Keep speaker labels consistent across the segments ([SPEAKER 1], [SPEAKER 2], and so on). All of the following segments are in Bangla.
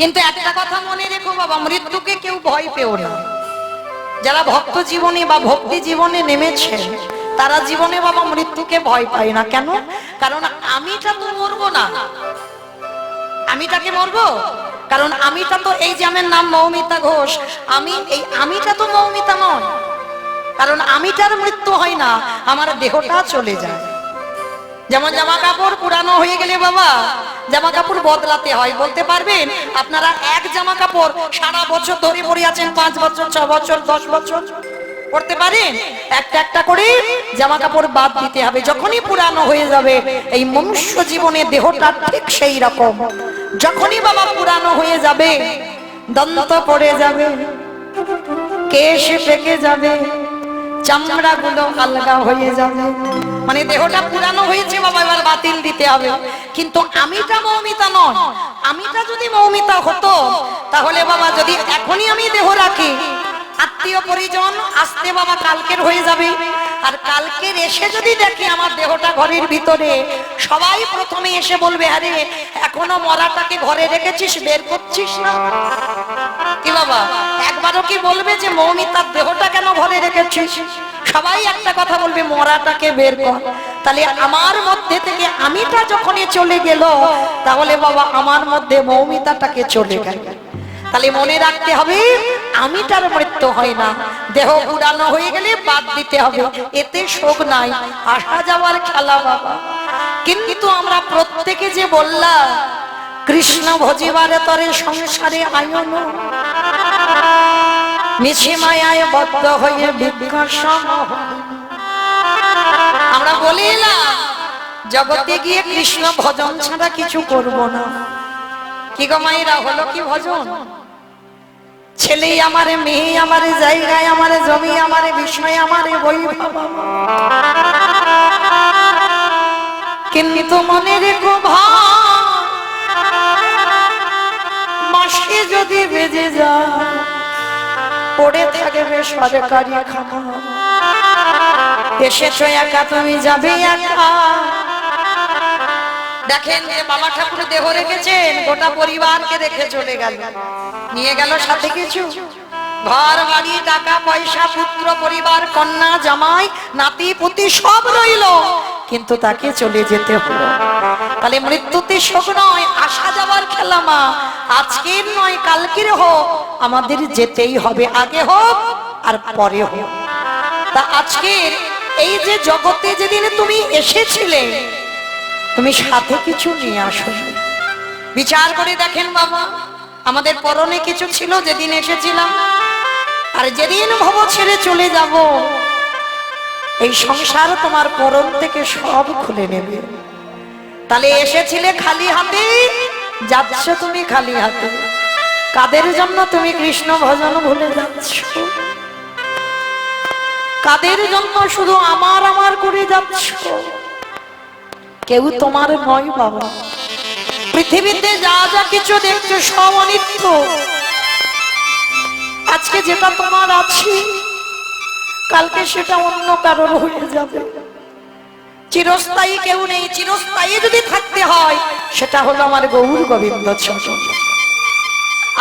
[SPEAKER 1] কিন্তু একটা কথা মনে রেখো বাবা, মৃত্যুকে কেউ ভয় পেও না। যারা ভক্ত জীবনে বা ভক্তি জীবনে নেমেছে তারা জীবনে বাবা মৃত্যুকে ভয় পায় না। কেন? কারণ আমিটা তো মরবো না। আমিটাকে মরবো? কারণ আমিটা তো এই যে আমার নাম মৌমিতা ঘোষ, আমি এই আমিটা তো মৌমিতা নয়। কারণ আমিটার মৃত্যু হয় না, আমার দেহটা চলে যায়। যেমন জামা কাপড় পুরানো হয়ে গেলে বাবা জামা কাপড় বদলাতে হয়। বলতে পারবেন আপনারা এক জামা কাপড় সারা বছর ধরে পরে আছেন, 5 বছর 6 বছর 10 বছর পড়তে পারেন? একটা একটা করে জামা কাপড় বাদ দিতে হবে। যখনই পুরানো হয়ে যাবে এই মনুষ্য জীবনে দেহটা ঠিক সেই রকম। যখনই বাবা পুরানো হয়ে যাবে, দন্ত পড়ে যাবে, কেশ পেকে যাবে, চামড়া গুলো আলগা হয়ে যাবে, মানে দেহটা পুরানো হয়েছে বাবা, এবার বাতিল দিতে হবে। কিন্তু আমিটা মৌমিতা নয়। আমিটা যদি মৌমিতা হতো তাহলে বাবা যদি এখনই আমি দেহ রাখি, আত্মীয় পরিজন আসতে বাবা কালকের হয়ে যাবে। আর কালকের এসে যদি দেখি আমার দেহটা ঘরের ভিতরে, সবাই প্রথমে এসে বলবে আরে এখনো মরাটাকে ঘরে রেখেছিস, বের করছিস না? কি বাবা একবারও কি বলবে যে মৌমিতার দেহটা কেন ঘরে রেখেছিস? সবাই একটা কথা বলবে মরাটাকে বের কর। তাহলে আমার মধ্যে থেকে আমিটা যখনই চলে গেল তাহলে বাবা আমার মধ্যে মৌমিতাটাকে চলে গেল। তাহলে মনে রাখতে হবে আমিটার মৃত্যু হয় না, দেহ পুরানো হয়ে গেলে বাদ দিতে হবে, এতে শোক নাই, আসা যাওয়ার খেলা বাবা। কিন্তু আমরা প্রত্যেকে যে বললাম কৃষ্ণ ভজিবারে তরে সংসারে আয়ন, মিছে মায়ায় বদ্ধ হয়ে বিকর্ষণ। আমরা বলিলাম জগতে গিয়ে কৃষ্ণ ভজন ছাড়া কিছু করব না। কি গো মায়েরা, হলো কি ভজন? ছেলে আমারে, মেয়ে আমারে, জায়গায় আমারে, জমি আমারে, বিষয় আমারে, বৈভব। কিন্তু মনে রেখো ভাই, মাসে যদি বেজে যায় পড়ে থাকবে সরকারি খাতা। এসেছো একা, তুমি যাবে একা। দেখেন যে বাবা ঠাকুর দেহ রেখেছেন, গোটা পরিবারকে রেখে চলে গেল, নিয়ে গেল সাথে কিছু ঘর বাড়ি টাকা পয়সা, পুত্র পরিবার, কন্যা জামাই নাতি পুতি সব রইল, কিন্তু তাকে চলে যেতে হলো। তাহলে মৃত্যুতে শোক নয়, আসা যাওয়ার খেলা মা। আজকের নয় কালকের হোক, আমাদের যেতেই হবে, আগে হোক আর পরে হোক। তা আজকের এই যে জগতে যেদিন তুমি এসেছিলে তুমি সাথে কিছু নিয়ে আসো। বিচার করে দেখেন বাবা, আমাদের পরনে কিছু ছিল যেদিন এসেছিলাম, আর যেদিন ভব ছেড়ে চলে যাব এই সংসার তোমার পরন থেকে সব খুলে নেবে। তাহলে এসেছিলে খালি হাতে, যাচ্ছ তুমি খালি হাতে। কাদের জন্য তুমি কৃষ্ণ ভজন ভুলে যাচ্ছ? কাদের জন্য শুধু আমার আমার করে যাচ্ছ? কেউ তোমার নয় বাবা। পৃথিবীতে যা যা কিছু দেখছো সব অনিত্য। আজকে যেটা তোমার আছে কালকে সেটা অন্য কারোর হয়ে যাবে। চিরস্থায়ী কেউ নেই। চিরস্থায়ী যদি থাকতে হয় সেটা হলো আমার গৌর গোবিন্দ চরণ।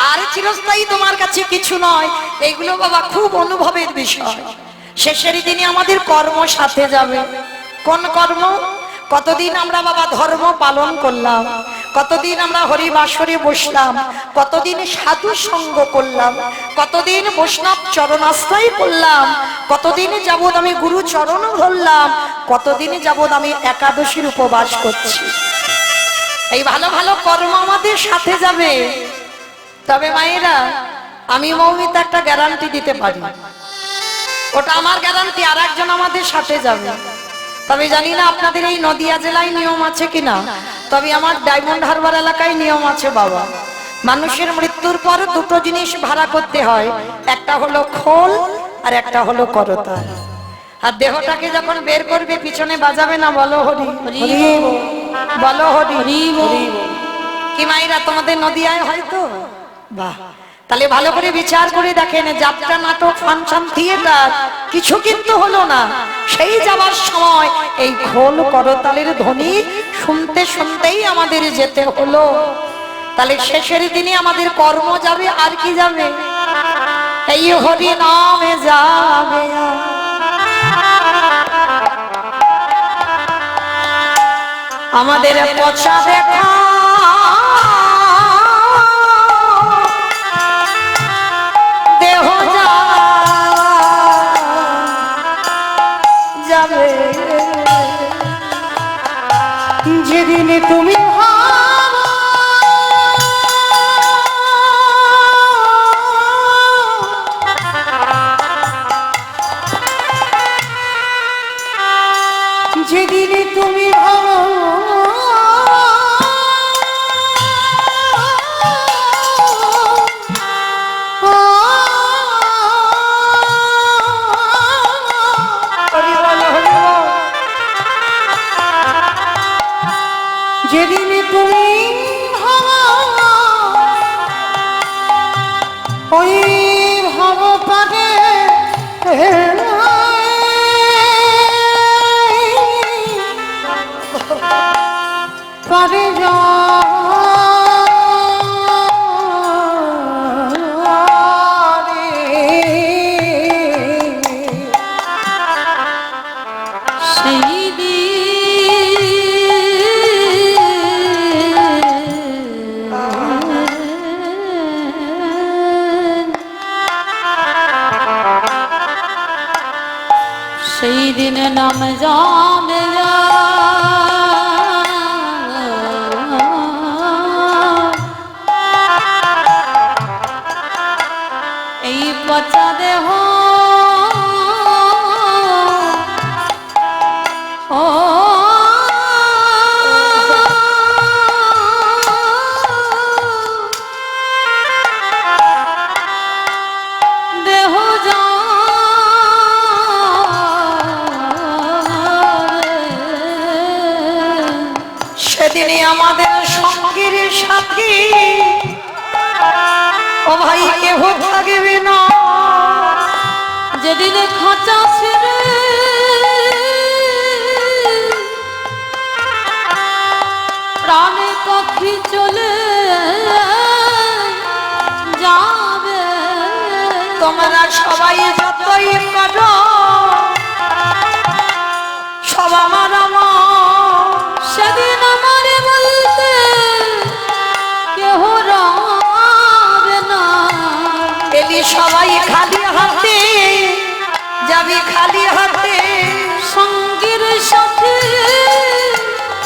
[SPEAKER 1] আর চিরস্থায়ী তোমার কাছে কিছু নয়। এইগুলো বাবা খুব অনুভবের বিষয়। শেষের দিনে আমাদের কর্ম সাথে যাবে। কোন কর্ম? কতদিন আমরা বাবা ধর্ম পালন করলাম, কতদিন আমরা হরিবাসরে বসলাম, কতদিন সাধু সঙ্গ করলাম, কতদিন বৈষ্ণব চরণাশ্রয় করলাম, কতদিন যাবৎ আমি গুরু চরণ ধরলাম, কতদিন যাবৎ আমি একাদশীর উপবাস করছি। এই ভালো ভালো কর্ম আমাদের সাথে যাবে। তবে মায়েরা, আমি মৌমিতা একটা গ্যারান্টি দিতে পারি, ওটা আমার গ্যারান্টি, আর একজন আমাদের সাথে যাবে। তবে জানি না আপনাদের এই নদিয়া জেলায় নিয়ম আছে কিনা, তবে আমার ডায়মন্ড হারবার এলাকায় নিয়ম আছে বাবা। মানুষের মৃত্যুর পর দুটো জিনিস ভাড়া করতে হয়, একটা হলো খোল আর একটা হলো করতাল। আর দেহটাকে যখন বের করবে পিছনে বাজাবে না, বলো হরি হরি, বলো হরি হরি। কি মাইরা তোমাদের নদিয়ায় হয়তো? বাহ, তাহলে ভালো করে বিচার করে দেখেন, যাত্রা নাটক ফাংশন থিয়েটার কিছু কিন্তু হলো না। সেই যাওয়ার সময় এই খোল করতালের ধ্বনি শুনতে শুনতেই আমাদের যেতে হলো। তাহলে শেষের দিনে আমাদের কর্ম যাবে আর কি যাবে? এই হরি নামে যাবে। আমাদের পচা দেখা দেহ যাবে
[SPEAKER 2] যেদিন তুমি যেদিন তুমি ভালো যেদিন তুমি ওই ভাব পারে পারে
[SPEAKER 3] সেই দিন নাম জানে এই পচা দেহ ও দেহ যা
[SPEAKER 1] সেদিনে আমাদের সঙ্গীর সাথী ও ভাই কেহ থাকবে না।
[SPEAKER 3] যেদিন খাঁচা ছেড়ে প্রাণে পাখি চলে যাবে,
[SPEAKER 1] তোমরা সবাই যতই করো সব আমার
[SPEAKER 3] সেদিন আমারে বলতে কেহ রবে না।
[SPEAKER 1] এলি সবাই খালি হাতে যাবি খালি হাতে,
[SPEAKER 3] সঙ্গীর সাথে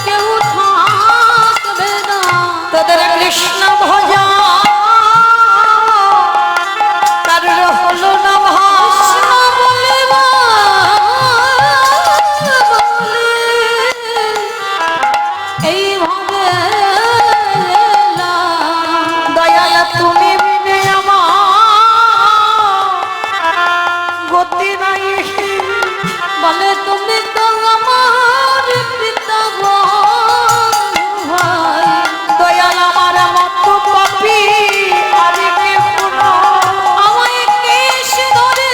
[SPEAKER 3] কেউ থাকবে না।
[SPEAKER 1] তোদের কৃষ্ণ ভজা তার হলো না
[SPEAKER 3] কৃষ্ণ বলিবা বলে এইভাবে
[SPEAKER 1] দয়াল তুমি বিনে আমার গতি নাই।
[SPEAKER 3] বলে তুমি তো আমার পিতা ভাই,
[SPEAKER 1] দয়াল আমার মত পাপি আর কে পুরো
[SPEAKER 3] আমায় কেশ ধরে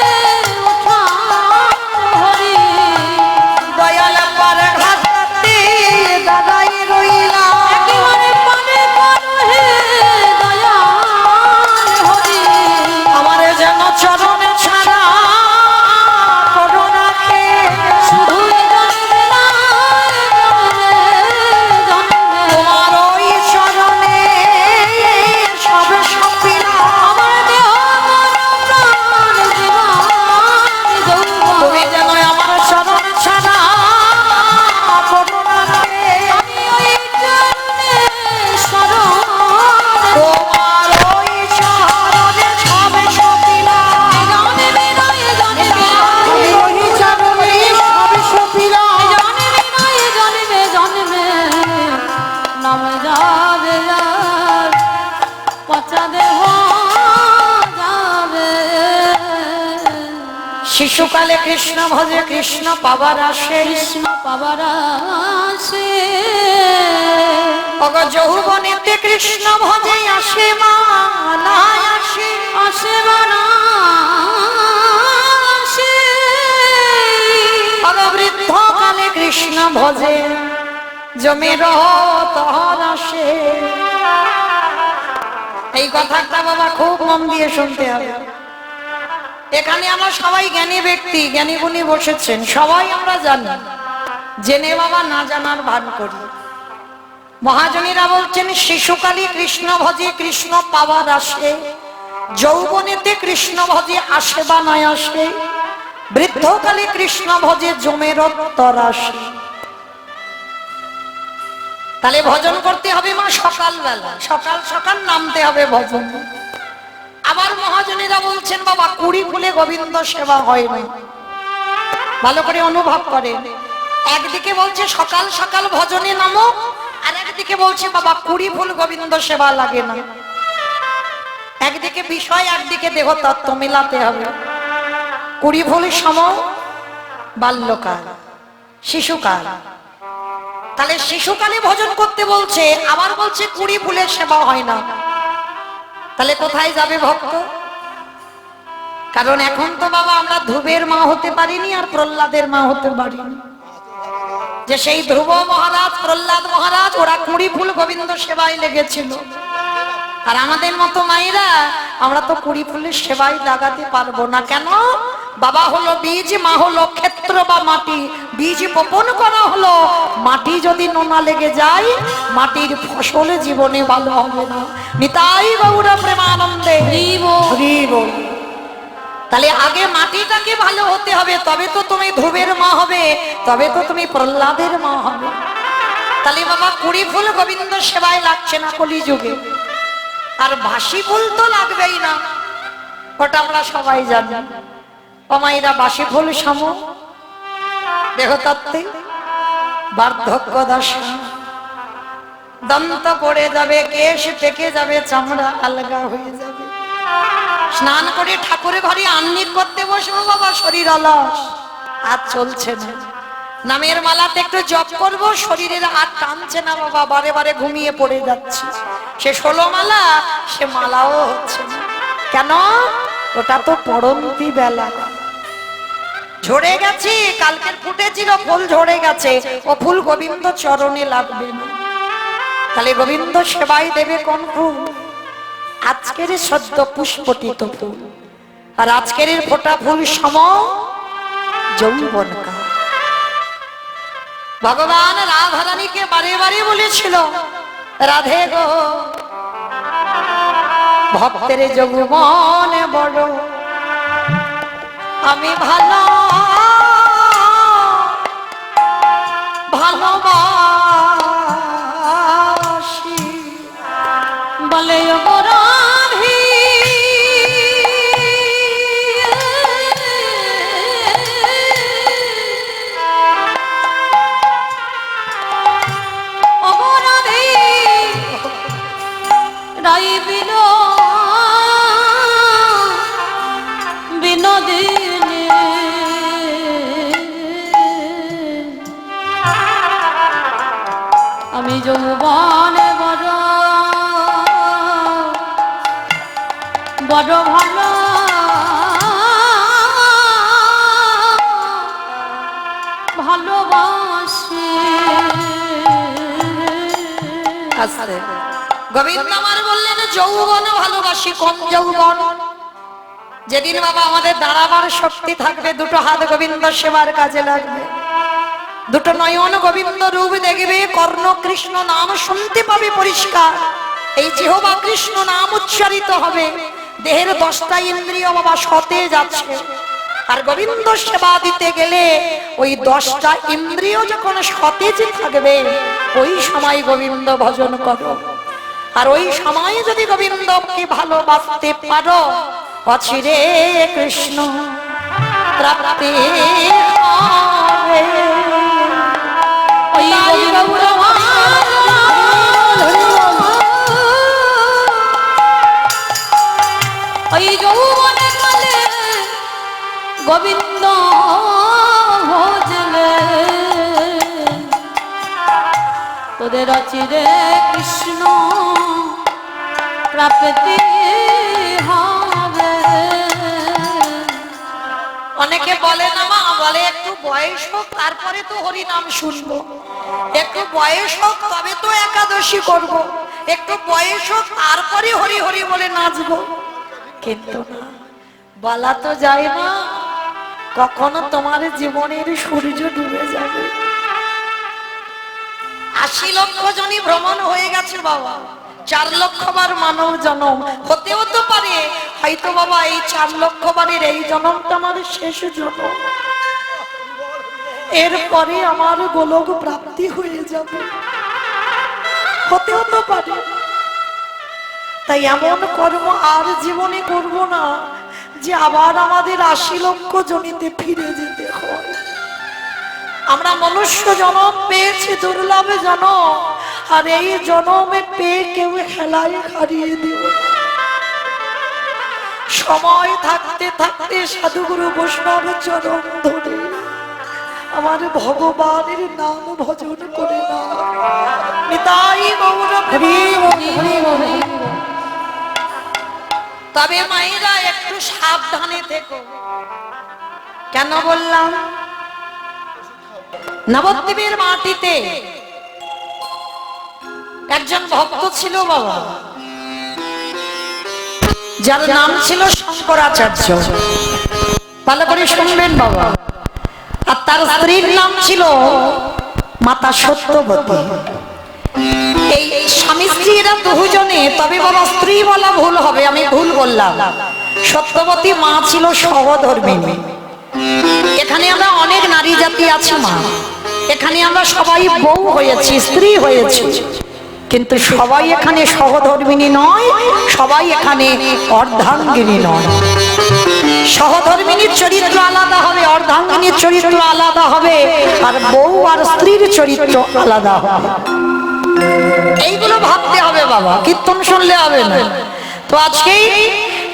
[SPEAKER 3] ওঠা হরি।
[SPEAKER 1] দয়াল পার ঘাটতে দাদাই রইলা
[SPEAKER 3] একেবারে পানে পানো হে দয়াল হরি।
[SPEAKER 1] আমার যেন চরণে ছাড়া করোনা খে
[SPEAKER 3] শুধুই জন্মে না জন্মে জন্মে
[SPEAKER 1] তোমার ওই চরণে সব সপিলা
[SPEAKER 3] আমার দেহ মন প্রাণ জীবন যৌবন
[SPEAKER 1] তুমি যেন আমার চরণ ছাড়া করোনা খে
[SPEAKER 3] আমি ওই চরণে শরণ
[SPEAKER 1] তোমার ওই চরণে সব সপিলা
[SPEAKER 3] জানে বিনয় জানবে
[SPEAKER 2] ওই চরণে সব সপিলা
[SPEAKER 3] জানবে নয় জানবে জানবে নাম যাবে যার পচা দেহ যাবে।
[SPEAKER 1] শিশুকালে কৃষ্ণ ভজে কৃষ্ণ পাবার আসে,
[SPEAKER 3] কৃষ্ণ পাবার আসে
[SPEAKER 1] অগ যৌবনেতে কৃষ্ণ ভজে আসে মা না আসে,
[SPEAKER 3] আসে বানা আসে
[SPEAKER 1] অগ বৃদ্ধ কালে কৃষ্ণ ভজে জমির তহর আসে। এই কথাটা বাবা খুব মন দিয়ে শুনতে হবে। এখানে আমরা সবাই জ্ঞানী ব্যক্তি, জ্ঞানী গুণী বসেছেন, সবাই আমরা জানি, জেনে বাবা না জানার ভান করি। মহাজনীরা বলছেন শিশুকালী কৃষ্ণ ভজে কৃষ্ণ পাওয়ার আসে, যৌবনেতে কৃষ্ণ ভজে আসে বা নয় আসে, বৃদ্ধকালে কৃষ্ণ ভজে জমের তর আসে। তাহলে ভজন করতে হবে মা সকালবেলা, সকাল সকাল নামতে হবে ভজন। আবার মহাজনীরা বলছেন বাবা কুড়ি ফুলে গোবিন্দ সেবা হয় না। ভালো করে অনুভব করে, একদিকে বলছে সকাল সকাল ভজনে নামো, আর একদিকে বলছে বাবা কুড়ি ফুল গোবিন্দ সেবা লাগে না। একদিকে বিষয় একদিকে দেহ তত্ত্ব মেলাতে হবে। কুড়ি ফুল সম বাল্যকাল, শিশুকাল। তাহলে শিশুকালে ভজন করতে বলছে, আবার বলছে কুড়ি ফুলের সেবা হয় না। তাহলে কোথায় যাবে ভক্ত? কারণ এখন তো বাবা আমরা ধ্রুবের মা হতে পারিনি আর প্রহ্লাদের মা হতে পারিনি। যে সেই ধ্রুব মহারাজ প্রহ্লাদ মহারাজ ওরা কুড়ি ফুল গোবিন্দ সেবায় লেগেছিল, আর আমাদের মতো মায়েরা আমরা তো কুড়ি ফুলের সেবায় লাগাতে পারবো না। কেন? বাবা হলো বীজ, মা হলো ক্ষেত্র বা মাটি। বীজ বপন করা হলো, মাটি যদি নোনা লেগে যায় মাটির ফসল জীবনে ভালো হবে না। নিতাই গৌর প্রেমানন্দে হরি বল। তাহলে আগে মাটিটাকে ভালো হতে হবে, তবে তো তুমি ধ্রুবের মা হবে, তবে তো তুমি প্রহ্লাদের মা হবে। তাহলে বাবা কুড়ি ফুল গোবিন্দ সেবায় লাগছে না কলিযুগে, আর বাসি ফুল তো লাগবেই না, ওটা আমরা সবাই জানি। মায়েরা বাসি ফুল সম দেহতত্ত্বে বার্ধক্য দশা, দন্ত পড়ে যাবে, কেশ পেকে যাবে, চামড়া আলগা হয়ে যাবে। স্নান করে ঠাকুরের ঘরে আহ্নিক করতে বসবো বাবা, শরীর অলস, আর চলছে না। নামের মালাতে একটু জপ করবো, শরীরের আর টানছে না বাবা, বারে বারে ঘুমিয়ে পড়ে যাচ্ছে। সে 16 মালা, সে মালাও হচ্ছে না। কেন? ওটা তো পড়ন্তি বেলা, ঝরে গেছে, কালকের ফুটেছিল ফুল ঝরে গেছে, ও ফুল গোবিন্দ চরণে লাগবে না। তাহলে গোবিন্দ সেবাই দেবে কোন ফুল? আজকের সদ্য পুষ্পটিত ফুল, আর আজকের ফোটা ফুল সম যৌবন কাল। ভগবান রাধারানীকে বারে বারে বলেছিল, রাধে গো ভক্তের যৌবন বড়, আমি ভালো ভালোবাসি
[SPEAKER 3] বলে ওগো রাধি ওগো রাধি রাই বিনোদিনী আমি যৌবনে বড় বড় ভালো ভালোবাসি।
[SPEAKER 1] আস্তে গোবিন্দ আমার বললেন যৌবন ভালোবাসি, কোন যৌবন? যেদিন বাবা আমাদের দাঁড়াবার শক্তি থাকবে, দুটো হাত গোবিন্দ সেবার কাজে লাগবে, দুটো নয়ন গোবিন্দ রূপ দেখবে, কর্ণ কৃষ্ণ নাম শুনতে পাবে পরিষ্কার, এই জিহ্বা কৃষ্ণ নাম উচ্চারিত হবে, দেহের 10টা ইন্দ্রিয় বাবা সতেজ আছে। আর গোবিন্দ সেবা দিতে গেলে ওই 10টা ইন্দ্রিয় যখন সতেজ থাকবে, ওই সময় গোবিন্দ ভজন করো। আর ওই সময় যদি গোবিন্দকে ভালোবাসতে পারো, অচিরে কৃষ্ণ প্রাপ্তি হবে।
[SPEAKER 3] ওই যৌবনে কালে গোবিন্দ ভজলে তোদের অচিরে কৃষ্ণ প্রাপ্তি হবে।
[SPEAKER 1] অনেকে বলে না মা, বলে একটু বয়স হোক তারপরে তো হরি নাম শুনবো, একটু বয়স হোক তবে তো একাদশী করব, একটু বয়স হোক তারপরে হরি হরি বলে নাচবো, কিন্তু না, বলা তো যায় না কখনো তোমার জীবনের সূর্য ডুবে যাবে। 80 লক্ষ জনই ভ্রমণ হয়ে গেছে বাবা, 4 লক্ষ বার মানব জন্ম হতেও তো পারে, হয়তো বাবা এই 4 লক্ষ বারের এই জন্মটা আমার শেষ জন্ম, এরপরে আমার গোলক প্রাপ্তি হয়ে যাবে, হতেও তো পারে। তাই এমন কর্ম আর জীবনে করব না যে আবার আমাদের 80 লক্ষ জনিতে ফিরে যেতে হয়। আমরা মনুষ্য জনম পেয়েছি, দুর্লভ জনম, আর এই জনমে পেয়ে কেউ হেলায় হারিয়ে দিব। সময় থাকতে থাকতে সাধুগুরু বৈষ্ণব চরণ ধরে আমার ভগবানের নাম ভজন করে না। নিতাই গৌর প্রেম। তবে মায়েরা একটু সাবধানে থেকো। কেন বললাম? নবদ্বীপের মাটিতে একজন ভক্ত ছিল বাবা, যার নাম ছিল শঙ্করাচার্য। ভালো করে শুনবেন বাবা। আর তার স্ত্রীর নাম ছিল মাতা সত্যবতী। এই স্বামী স্ত্রী এরা দুজনে, তবে বাবা স্ত্রী বলা ভুল হবে, আমি ভুল বললাম। সত্যবতী মা ছিল সহধর্মিণী। এখানে আমরা অনেক নারী জাতি আছে মা, এখানে আমরা সবাই বউ হয়েছি, স্ত্রী হয়েছি, কিন্তু সবাই এখানে সহধর্মিণী নয়, সবাই এখানে অর্ধাঙ্গিনী নয়। সহধর্মিণীর চরিত্র আলাদা হবে, অর্ধাঙ্গিনীর চরিত্র আলাদা হবে, আর বউ আর স্ত্রীর চরিত্র আলাদা হবে। এইগুলো ভাবতে হবে বাবা, কীর্তন শুনলে হবে না। তো আজকে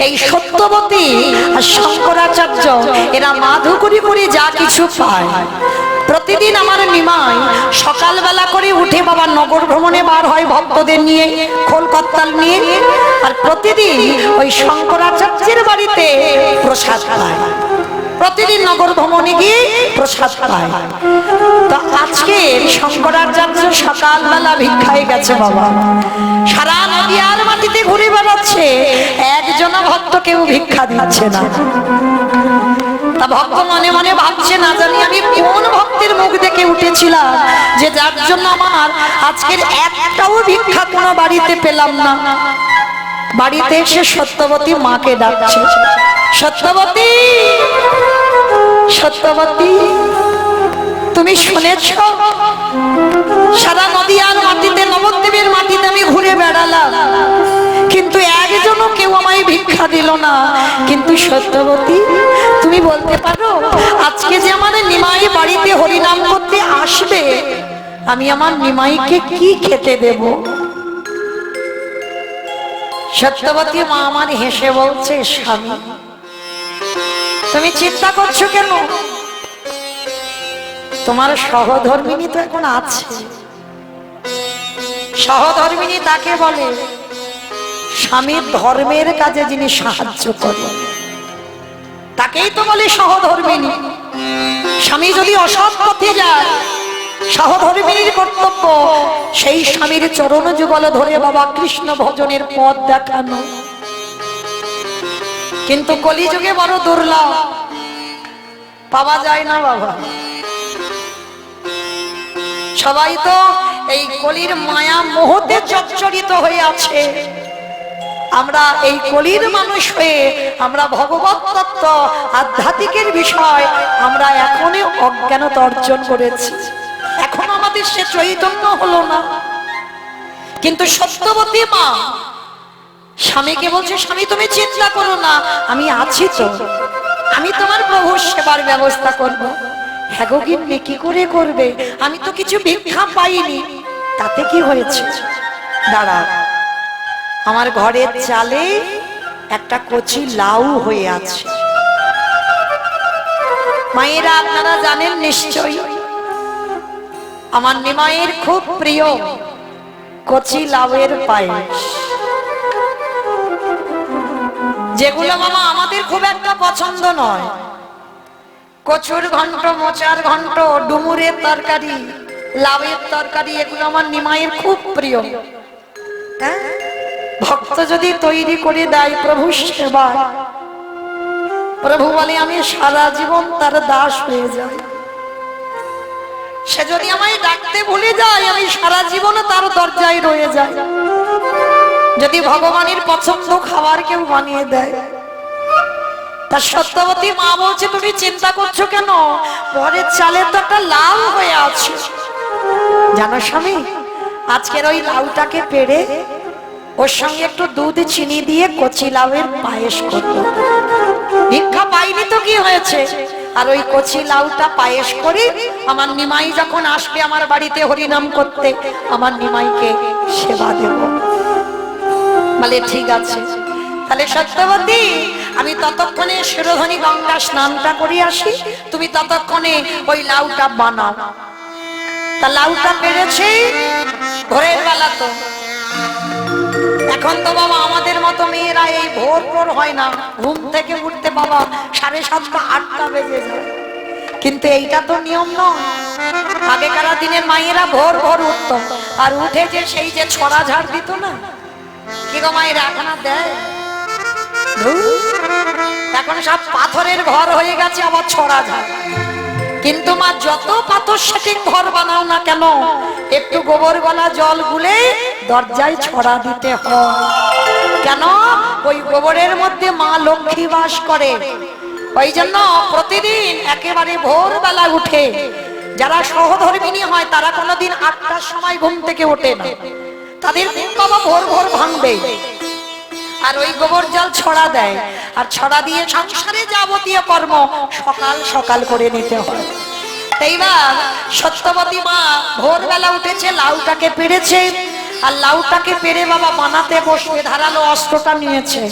[SPEAKER 1] এই সত্যবতী আর শঙ্করাচার্য এরা মাধুকরী করে যা কিছু পায়, প্রতিদিন আমার নিমাই সকালবেলা করে উঠে বাবা নগর ভ্রমণে বার হয় ভক্তদের নিয়ে, খোলকত্তাল নিয়ে, আর প্রতিদিন ওই শঙ্করাচার্যের বাড়িতে প্রসাদ পায়। প্রতিদিন নগর ভ্রমণে গিয়ে প্রসাদ পায়। তো আজকে শঙ্করাচার্য সকালবেলা ভিক্ষায় গেছে বাবা, সারা নদীয়ার মাটিতে ঘুরে বেড়াচ্ছে, একজন ভক্ত কেউ ভিক্ষা দিচ্ছে না। তা ভক্ত মনে মনে ভাবছে, না জানি আমি কোন ভক্তের মুখ দেখে উঠেছিলাম যে যার জন্য আমার আজকের একটাও ভিক্ষা কোনো বাড়িতে পেলাম না। বাড়িতে এসে সত্যবতী মাকে ডাকছে, সত্যবতী, সত্যবতী, তুমি শুনেছ সারা নদীয়ার মাটিতে, নবদ্বীপের মাটিতে আমি ঘুরে বেড়ালাম, কিন্তু একজনও কেউ আমায় ভিক্ষা দিল না। কিন্তু সত্যবতী, তুমি বলতে পারো আজকে যে আমার নিমাই বাড়িতে হরিনাম করতে আসবে, আমি আমার নিমাইকে কি খেতে দেব? সত্যবতী মা আমার হেসে বলছে, স্বামী তুমি চিন্তা করছো কেন? তোমার সহধর্মিনী তো এখন আছে। সহধর্মিনী তাকে বলে স্বামীর ধর্মের কাজে যিনি সাহায্য করেন, তাকেই তো বলে সহধর্মিনী। স্বামী যদি অসৎ পথে যায়, সহধর্মিনীর কর্তব্য সেই স্বামীর চরণ যুগল ধরে বাবা কৃষ্ণ ভজনের পথ দেখানো। কিন্তু কলিযুগে বড় দুর্লভ, পাওয়া যায় না বাবা। সবাই তো এই কলির মায়া মোহতে জর্জরিত হয়ে আছে। আমরা এই কলির মানুষ হয়ে আমরা ভগবত তত্ত্ব, আধ্যাত্মিকের বিষয় আমরা এখনই অজ্ঞানতা অর্জন করেছি, এখন আমাদের সে চৈতন্য হলো না। কিন্তু সত্যবতী মা স্বামীকে বলছে, স্বামী তুমি চিন্তা করো না, আমি আছি তো, আমি তোমার প্রভুর সেবার ব্যবস্থা করব। হ্যাঁ গো গিন্নি, কি করে করবে? আমি তো কিছু ভিক্ষা পাইনি। তাতে কি হয়েছে? দাঁড়া, আমার ঘরের চালে একটা কচি লাউ হয়ে আছে। মায়েরা আপনারা জানেন নিশ্চয়ই, আমার নিমাইয়ের খুব প্রিয় কচি লাউয়ের পায়েস, যেগুলো মামা আমাদের খুব একটা পছন্দ নয়। কচুর ঘন্ট, মোচার ঘন্ট, ডুমুরের তরকারি, লাউয়ের তরকারি, এগুলো আমার নিমাইয়ের খুব প্রিয়। হ্যাঁ? ভক্ত যদি তৈরি করে দেয় প্রভু সেবা, প্রভু বলে আমি সারা জীবন তার দাস হয়ে যাই। সে যদি আমায় ডাকতে ভুলে যায়, আমি সারা জীবন তার দরজায় রয়ে যাই। যদি ভগবানের পছন্দ খাবার কেউ বানিয়ে দেয়, তার সত্যবতী মা বলছে তুমি চিন্তা করছো কেন, পরের চালে তো একটা লাউ হয়ে আছে। জানো স্বামী, আজকের ওই লাউটাকে পেড়ে ওর সঙ্গে একটু দুধ চিনি দিয়ে কচি লাউয়ের পায়েস করবো। ভিক্ষা পাইনি তো কি হয়েছে, আর ওই কচি লাউটা পায়েস করে আমার নিমাই যখন আসবে আমার বাড়িতে হরিনাম করতে, আমার নিমাইকে সেবা দেব। বলে ঠিক আছে। তাহলে সত্যবতী, আমি ততক্ষণে শিরোধনী গঙ্গা স্নানটা করে আসি, তুমি ততক্ষণে ওই লাউটা বানাও। তা লাউটা পেরেছে ভোরের বেলা। তো এখন তো বাবা আমাদের মতো মেয়েরা এই ভোর ভোর হয় না, ঘুম থেকে উঠতে বাবা 7:30 8টা বেজে যায়। কিন্তু এইটা তো নিয়ম নয়। আগেকার দিনের মায়েরা ভোর ভোর উঠত, আর উঠে যে সেই যে ছড়া ঝাড় দিত না, কি গো মায়েরা এখন আর দেয়? এখন সব পাথরের ঘর হয়ে গেছে, আবার ছড়া ঝাড়। কিন্তু মা যত পাথর সেটিং ঘর বানাও না কেন, একটু গোবর গলা জল গুলে দরজায় ছড়া দিতে হয়। কেন? ওই গোবরের মধ্যে মা লক্ষ্মী বাস করে। ওই জন্য প্রতিদিন একেবারে ভোরবেলা উঠে, যারা সহধর্মিনী হয় তারা কোনোদিন 8টার সময় ঘুম থেকে ওঠে না, তাদের ঘুম বাবা ভোর ভোর ভাঙবে। আর ওই গোবর জল ছড়া দেয়, আর ছড়া দিয়ে সংসারে যাবতীয় কর্ম সকাল সকাল করে নিতে হয়। এইবার সত্যবতী মা ভোরবেলা উঠেছে, লাউটাকে পেড়েছে, আর লাউটাকে পেড়ে বাবা বানাতে বসবে, ধারালো অস্ত্রটা নিয়েছে।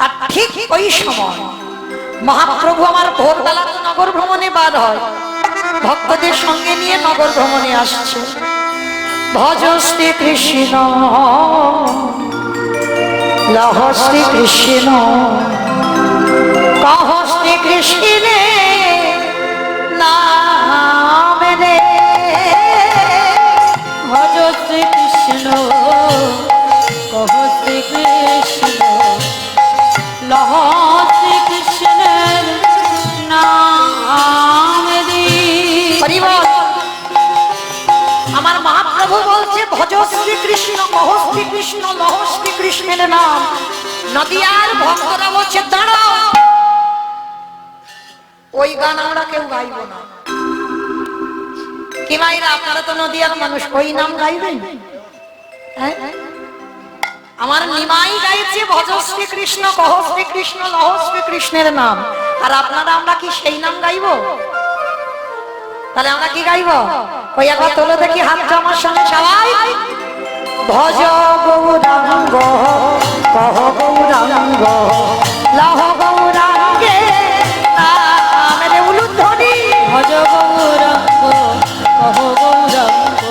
[SPEAKER 1] আর ঠিক ওই সময় মহাপ্রভু আমার ভোরবেলা তো নগর ভ্রমণে বার হয়, ভক্তদের সঙ্গে নিয়ে নগর ভ্রমণে আসছে। ভজ শ্রী কৃষ্ণ লহ শ্রী কৃষ্ণ কহ শ্রী কৃষ্ণে নাম রে।
[SPEAKER 3] ভজ শ্রী কৃষ্ণ কহ শ্রী কৃষ্ণ লহ শ্রী কৃষ্ণের নাম রে।
[SPEAKER 1] হরিবল। আমার মহাপ্রভু বলছে ভজ শ্রী কৃষ্ণ কহ শ্রী কৃষ্ণ লহ শ্রী কৃষ্ণের নাম। নদিয়ার ভক্তরা বলছে দাঁড়াও, ওই গান আমরা কেউ গাইব না। কি মাইরা, আপনারা তো নদিয়ার মানুষ, ওই নাম গাইবেন? হ্যাঁ, আমার নিমাই গাইছে ভজ শ্রী কৃষ্ণ কহ শ্রী কৃষ্ণ লহ শ্রী কৃষ্ণের নাম, আর আপনারা আমরা কি সেই নাম গাইব? তাহলে আমরা কি গাইব? ওই একবার তোলো দেখি হাতটা আমার সঙ্গে সবাই। ভজ গৌরাঙ্গ কহ গৌরাঙ্গ লহ গৌরাঙ্গে নাম রে। উলুধ্বনি।
[SPEAKER 3] ভজ গৌরাঙ্গ কহ গৌরাঙ্গ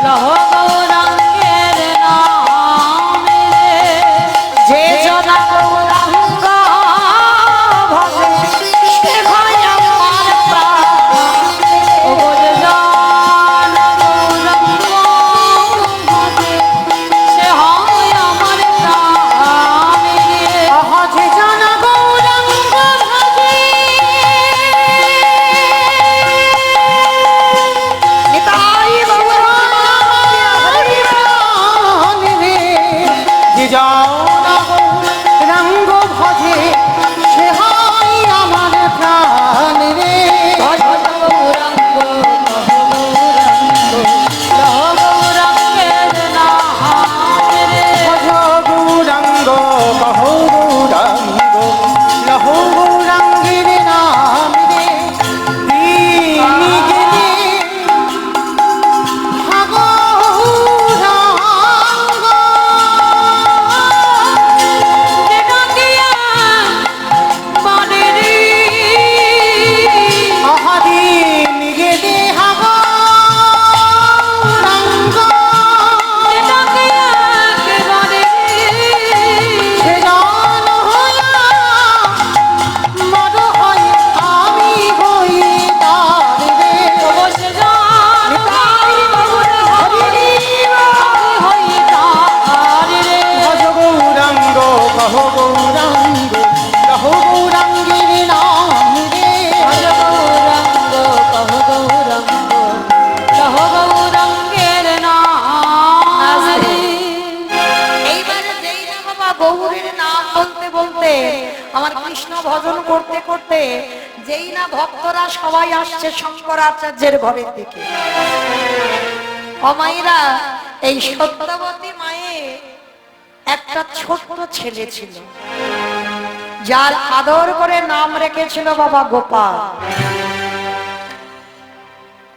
[SPEAKER 3] লহ গৌরাঙ্গের নাম রে।
[SPEAKER 1] যে জনা গৌরাঙ্গ ভজে সে হয় আমার প্রাণ।
[SPEAKER 3] ও যে জন গৌরাঙ্গ ভজে সে হয় আমার প্রাণ রে।
[SPEAKER 2] অহজে জন গৌরাঙ্গ ভজে
[SPEAKER 1] নিতাই
[SPEAKER 2] হরি প্রাণ রে। যে জন গৌরাঙ্গ ভজে সে হয় আমার প্রাণ রে।
[SPEAKER 3] ভজ গৌরাঙ্গ কহ গৌরাঙ্গ লহ গৌরাঙ্গের নাম রে।
[SPEAKER 2] ভজ গৌরাঙ্গ কহ গৌরাঙ্গ লহ গৌরাঙ্গের নাম রে। তিনি গেলে গৌরাঙ্গ
[SPEAKER 3] যে ডাকিয়া বানের
[SPEAKER 2] অহদিন গেলে গৌরাঙ্গ
[SPEAKER 3] যে ডাকিয়া বানের
[SPEAKER 2] সে
[SPEAKER 1] গৌরের নাম বলতে বলতে, আমার কৃষ্ণ ভজন করতে করতে, যেই না ভক্তরা সবাই আসছে শঙ্করাচার্যের ঘরের দিকে, অমাইরা এই সত্যবতী মায়ের একটা ছোট্ট ছেলে ছিল, যার আদর করে নাম রেখেছিল বাবা গোপাল।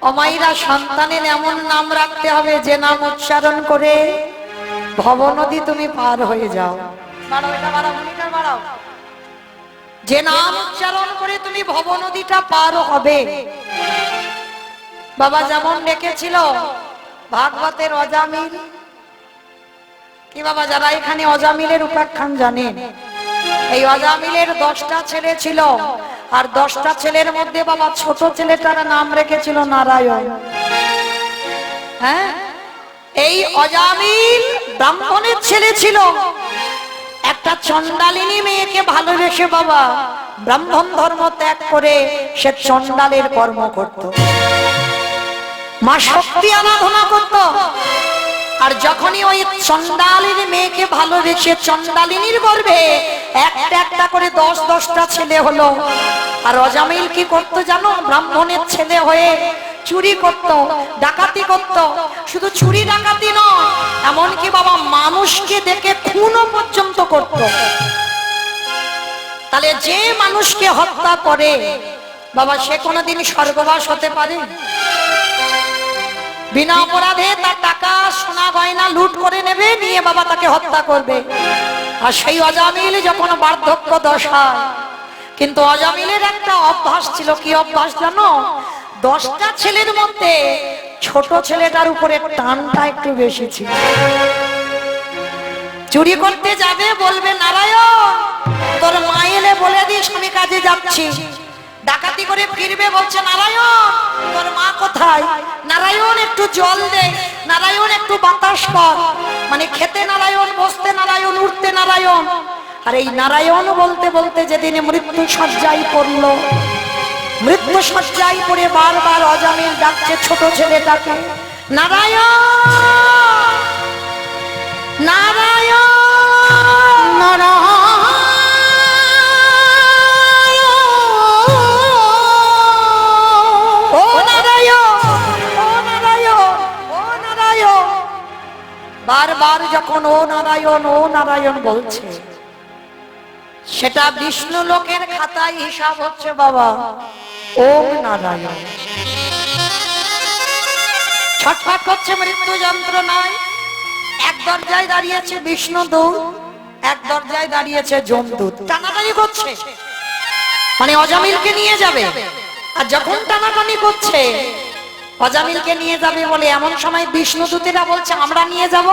[SPEAKER 1] অমাইরা সন্তানের এমন নাম রাখতে হবে যে নাম উচ্চারণ করে ভবনদী তুমি পার হয়ে যাও। বাড়াও, এটা বাড়াও, মনিটর বাড়াও। যে নাম উচ্চারণ করে তুমি ভবনদীটা পার হবে। বাবা যেমন রেখেছিল ভাগবতের অজামিল, কি বাবা যারা এখানে অজামিলের উপাখ্যান জানেন, এই অজামিলের 10টা ছেলে ছিল, আর 10টা ছেলের মধ্যে বাবা ছোট ছেলেটার নাম রেখেছিল নারায়ণ। হ্যাঁ, এই অজামিল ব্রাহ্মণের ছেলে ছিল, একটা চণ্ডালিনী মেয়েকে ভালোবেসে বাবা ব্রাহ্মণ ধর্ম ত্যাগ করে সে চণ্ডালের কর্ম করত, মা শক্তি আরাধনা করত। আর যখনই ওই চণ্ডালিনী মেয়েকে ভালোবেসে চণ্ডালিনীর গর্ভে একটা একটা করে 10-10টা ছেলে হলো, আর অজামিল কি করতো জানো, ব্রাহ্মণের ছেলে হয়ে চুরি করত, ডাকাতি করত। শুধু চুরি ডাকাতি নয়, এমনকি বাবা মানুষকে দেখে খুনও পর্যন্ত করত। তাহলে যে মানুষকে হত্যা করে বাবা সে কোনোদিন স্বর্গবাস হতে পারে? বিনা অপরাধে তার টাকা সোনা গয়না লুট করে নেবে, নিয়ে বাবা তাকে হত্যা করবে। আর সেই অজামিল যখন বার্ধক্য দশা, কিন্তু অজামিলের একটা অভ্যাস ছিল, কি অভ্যাস জানো, 10টা ছেলের মধ্যে ছোট ছেলেটার উপরে টানটা একটু বেশি ছিল। চুরি করতে যাবে, বলবে নারায়ণ তোর মা এলে বলে দিস আমি কাজে যাচ্ছি। ডাকাতি করে ফিরবে, বলছে নারায়ণ তোর মা কোথায়, নারায়ণ একটু জল দে, নারায়ণ একটু বাতাস কর, মানে খেতে নারায়ণ, বসতে নারায়ণ, উঠতে নারায়ণ। আর এই নারায়ণ বলতে বলতে যেদিন মৃত্যু শয্যায় পড়লো, মৃত্যু শয্যায় পড়ে বারবার অজামিল ডাকছে ছোট ছেলেটাকে, নারায়ণ নারায়ণ
[SPEAKER 2] নারায়ণ
[SPEAKER 1] ও নারায়ণ, ও নারায়ণ, ও নারায়ণ। বারবার যখন ও নারায়ণ, ও নারায়ণ বলছে, সেটা বিষ্ণু লোকের খাতায় হিসাব হচ্ছে বাবা ওম নারায়ণ। ছটফট করছে মৃত্যু যন্ত্রণায়। এক দরজায় দাঁড়িয়েছে বিষ্ণুদূত, এক দরজায় দাঁড়িয়েছে যমদূত, টানাটানি করছে, মানে অজামিলকে নিয়ে যাবে। আর যখন টানাটানি করছে অজামিলকে নিয়ে যাবে বলে, এমন সময় বিষ্ণুদূতেরা বলছে আমরা নিয়ে যাব,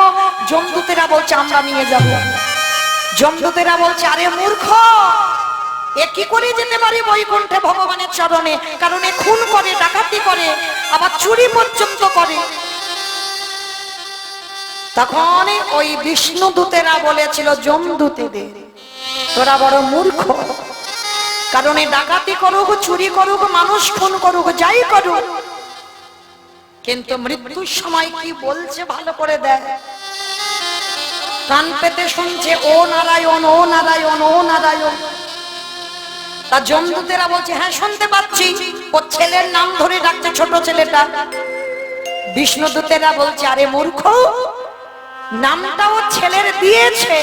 [SPEAKER 1] যমদূতেরা বলছে আমরা নিয়ে যাব। যমদূতেরা বলছে আরে মূর্খ, এ কি করে যেতে পারে বৈকুণ্ঠে ভগবানের চরণে, কারণ এ খুন করে, ডাকাতি করে, আবার চুরি পর্যন্ত করে। তখন ওই বিষ্ণুদূতেরা বলেছিল যমদূতেদের, তোরা বড় মূর্খ, কারণ এ ডাকাতি করুক, চুরি করুক, মানুষ খুন করুক, যাই করুক, কিন্তু মৃত্যুর সময় কি বলছে ভালো করে দেয়, কান পেতে শুনছে ও নারায়ণ, ও নারায়ণ, ও নারায়ণ। তা যমদূতেরা বলছে হ্যাঁ শুনতে পাচ্ছি, ও ছেলের নাম ধরে ডাকছে ছোট ছেলেটা। বিষ্ণুদূতেরা বলছে আরে মূর্খ, নামটা ও ছেলের দিয়েছে,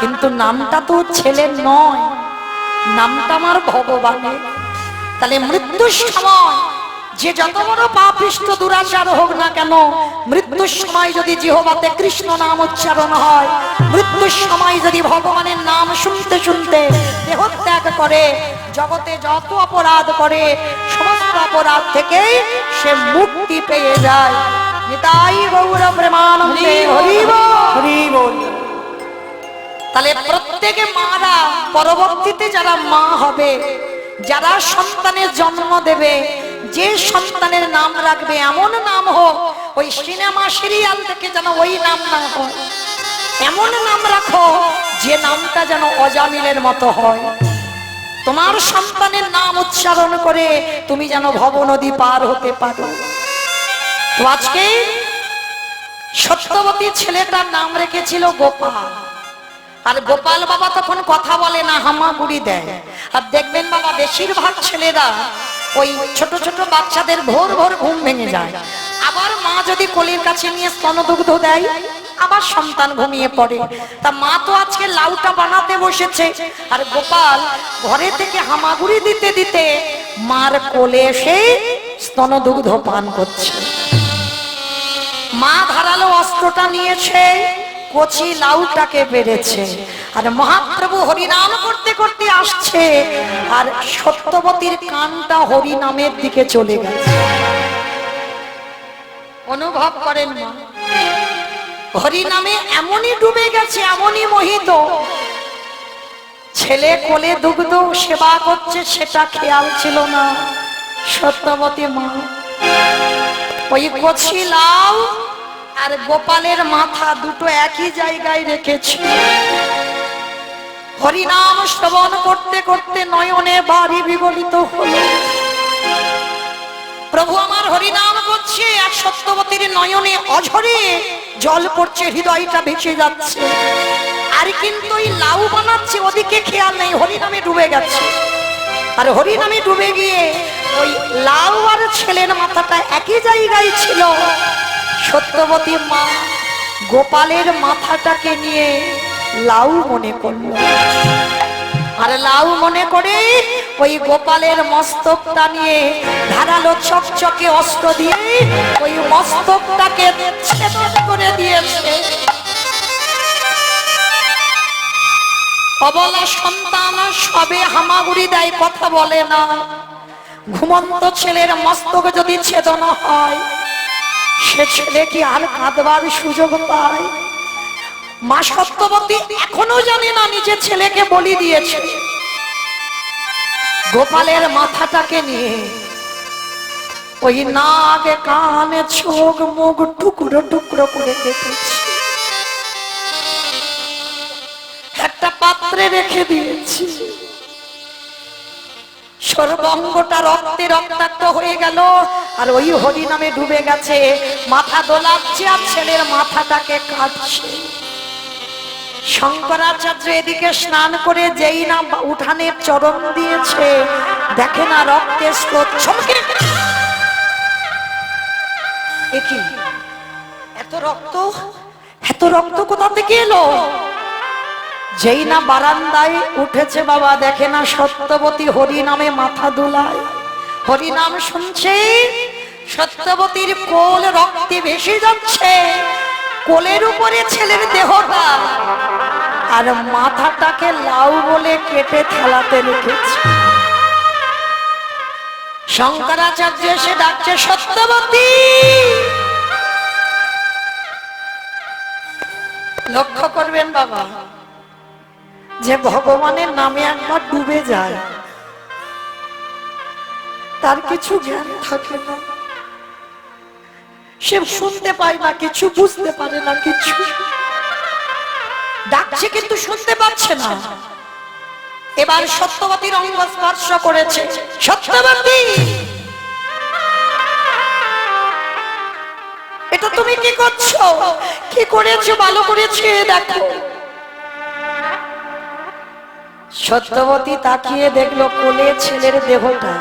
[SPEAKER 1] কিন্তু নামটা তো ছেলের নয়, নামটা আমার ভগবানের। তাহলে মৃত্যুর সময় যে যত বড় পাপিষ্ঠ দুরাচার হোক না কেন, মৃত্যুর সময় যদি জিহ্বাতে কৃষ্ণ নাম উচ্চারণ হয়, মৃত্যুর সময় যদি ভগবানের নাম শুনতে শুনতে দেহত্যাগ করে, জগতে যত অপরাধ করে সমস্ত অপরাধ থেকে সে মুক্তি পেয়ে যায়। নিতাই গৌর প্রেমানন্দে হরি বল,
[SPEAKER 2] হরি বল।
[SPEAKER 1] তাহলে প্রত্যেকে মারা, পরবর্তীতে যারা মা হবে, যারা সন্তানের জন্ম দেবে, যে সন্তানের নাম রাখবে এমন নাম হোক ওই সিনেমা সিরিয়াল থেকে যেন ওই নাম না হয়, এমন নাম রাখো যে নামটা যেন অজামিলের মতো হয়। তোমার সন্তানের নাম উচ্চারণ করে তুমি যেন ভবনদী পার হতে পারো। তো আজকে সত্যবতী ছেলেটার নাম রেখেছিল গোপাল, আর গোপাল বাবা তখন কথা বলে না, হামাগুড়ি দেয়। আর দেখবেন বাবা বেশিরভাগ ছেলেরা ওই ছোট ছোট বাচ্চাদের ভোর ভোর ঘুম ভেঙে যায়, আবার মা যদি কোলের কাছে নিয়ে স্তনদুগ্ধ দেয় আবার সন্তান ঘুমিয়ে পড়ে। তা মা তো আজকে লাউটা বানাতে বসেছে, আর গোপাল ঘরে থেকে হামাগুড়ি দিতে দিতে মার কোলে এসে স্তনদুগ্ধ পান করছে। মা ধারালো অস্ত্রটা নিয়েছে, কচি লাউটাকে পেরেছে, আর মহাপ্রভু হরিনাম করতে করতে আসছে, আর সত্যবতীর কানটা হরিনামের দিকে চলে গেছে। অনুভব করেন মা, হরিনামে এমনই ডুবে গেছে, এমনই মোহিত। ছেলে কোলে দুগ্ধ সেবা করছে সেটা খেয়াল ছিল না সত্যবতী মা। ওই কচি লাউ আর গোপালের মাথা দুটো একই জায়গায় রেখেছে। হরিনাম শ্রবণ করতে করতে নয়নে বাড়ি বিগলিত হলো। প্রভু আমার হরিনাম করছে আর সত্যবতীর নয়নে অঝরে জল পড়ছে, হৃদয়টা ভেসে যাচ্ছে। আর কিন্তু ওই লাউ বানাচ্ছে ওদিকে খেয়াল নেই, হরিনামে ডুবে গেছে। আর হরিনামে ডুবে গিয়ে ওই লাউ আর ছেলের মাথাটা একই জায়গায় ছিল। সত্যবতী মা গোপালের মাথাটাকে নিয়ে লাউ মনে করল, আর লাউ মনে করে ওই গোপালের মস্তকটা নিয়ে ধারালো চকচকে অস্ত্র দিয়ে ওই মস্তকটাকে ছেদ করে দিয়েছে। অবলা সন্তান সবে হামাগুড়ি দেয়, কথা বলে না। ঘুমন্ত ছেলের মস্তক যদি ছেদন হয় সে ছেলে কি আর কাঁদবার সুযোগ পায়? মা সত্যবতী এখনো জানে না নিজের ছেলেকে বলি দিয়েছে। গোপালের মাথাটাকে নিয়ে ওই নাক কান চোখ মুখ টুকরো টুকরো করে কেটেছে, একটা পাত্রে রেখে দিয়েছি। সর্বঙ্গটা রক্তে রক্তাক্ত হয়ে গেল, আর ওই হরি নামে ডুবে গেছে। মাথা দোলাচ্ছে আর ছেলের মাথাটাকে কাটছে। শঙ্করাচার্য এদিকে স্নান করে যেই না উঠানের চরণ দিয়েছে, দেখে না রক্তের স্রোত ছমকে। কি এত রক্ত, এত রক্ত কোথা থেকে এলো? যেই না বারান্দায় উঠেছে বাবা, দেখে না সত্যবতী হরি নামে মাথা দুলায়, হরিনাম শুনছে। সত্যবতীর কোল রক্তে ভেসে যাচ্ছে, কোলের উপরে ছেলের দেহটা, আর মাথাটাকে লাউ বলে কেটে থালাতে রেখেছে। শঙ্করাচার্য এসে ডাকছে, সত্যবতী। লক্ষ্য করবেন বাবা, যে ভগবানের নামে একবার ডুবে যায় তার কিছু জ্ঞান থাকে না, সে শুনতে পায় না কিছু, বুঝতে পারে না কিছু। ডাকছে কিন্তু শুনতে পাচ্ছে না। এবার সত্যবতীর অঙ্গ স্পর্শ করেছে। সত্যবতী, এটা তুমি কি করছো? কি করেছো? ভালো করেছে দেখো। সত্যবতী তাকিয়ে দেখলো কোলে ছেলের দেহটা,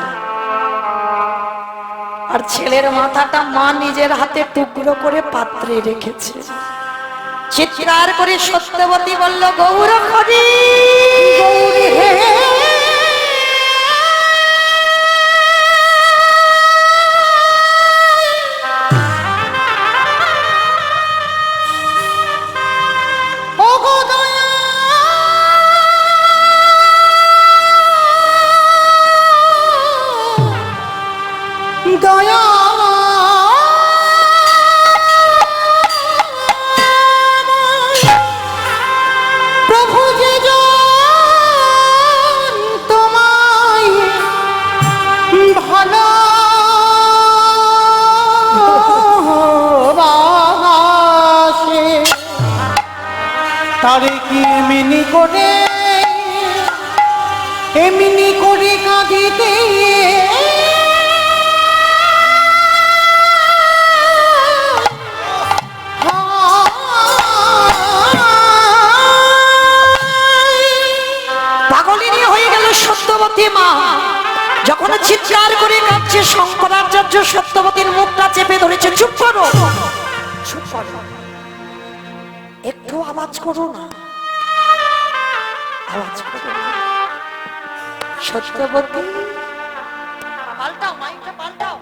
[SPEAKER 1] আর ছেলের মাথাটা মা নিজের হাতে টুকরো করে পাত্রে রেখেছে। চিৎকার করে সত্যবতী বলল, গৌর হরি, গৌরী হে।
[SPEAKER 2] দয়া প্রভু যে তোমায় ভালোবাসে, তারে কি এমনি করে কাঁদিতে
[SPEAKER 1] সত্যবতী মা যখন চিৎকার করে কাঁদছে, শঙ্করাচার্য সত্যবতীর মুখটা চেপে ধরেছে। চুপ করো, চুপ করো, একটু আওয়াজ করো না, আওয়াজ করো না। সত্যবতী, পাল্টাও, মাইকটা পাল্টাও।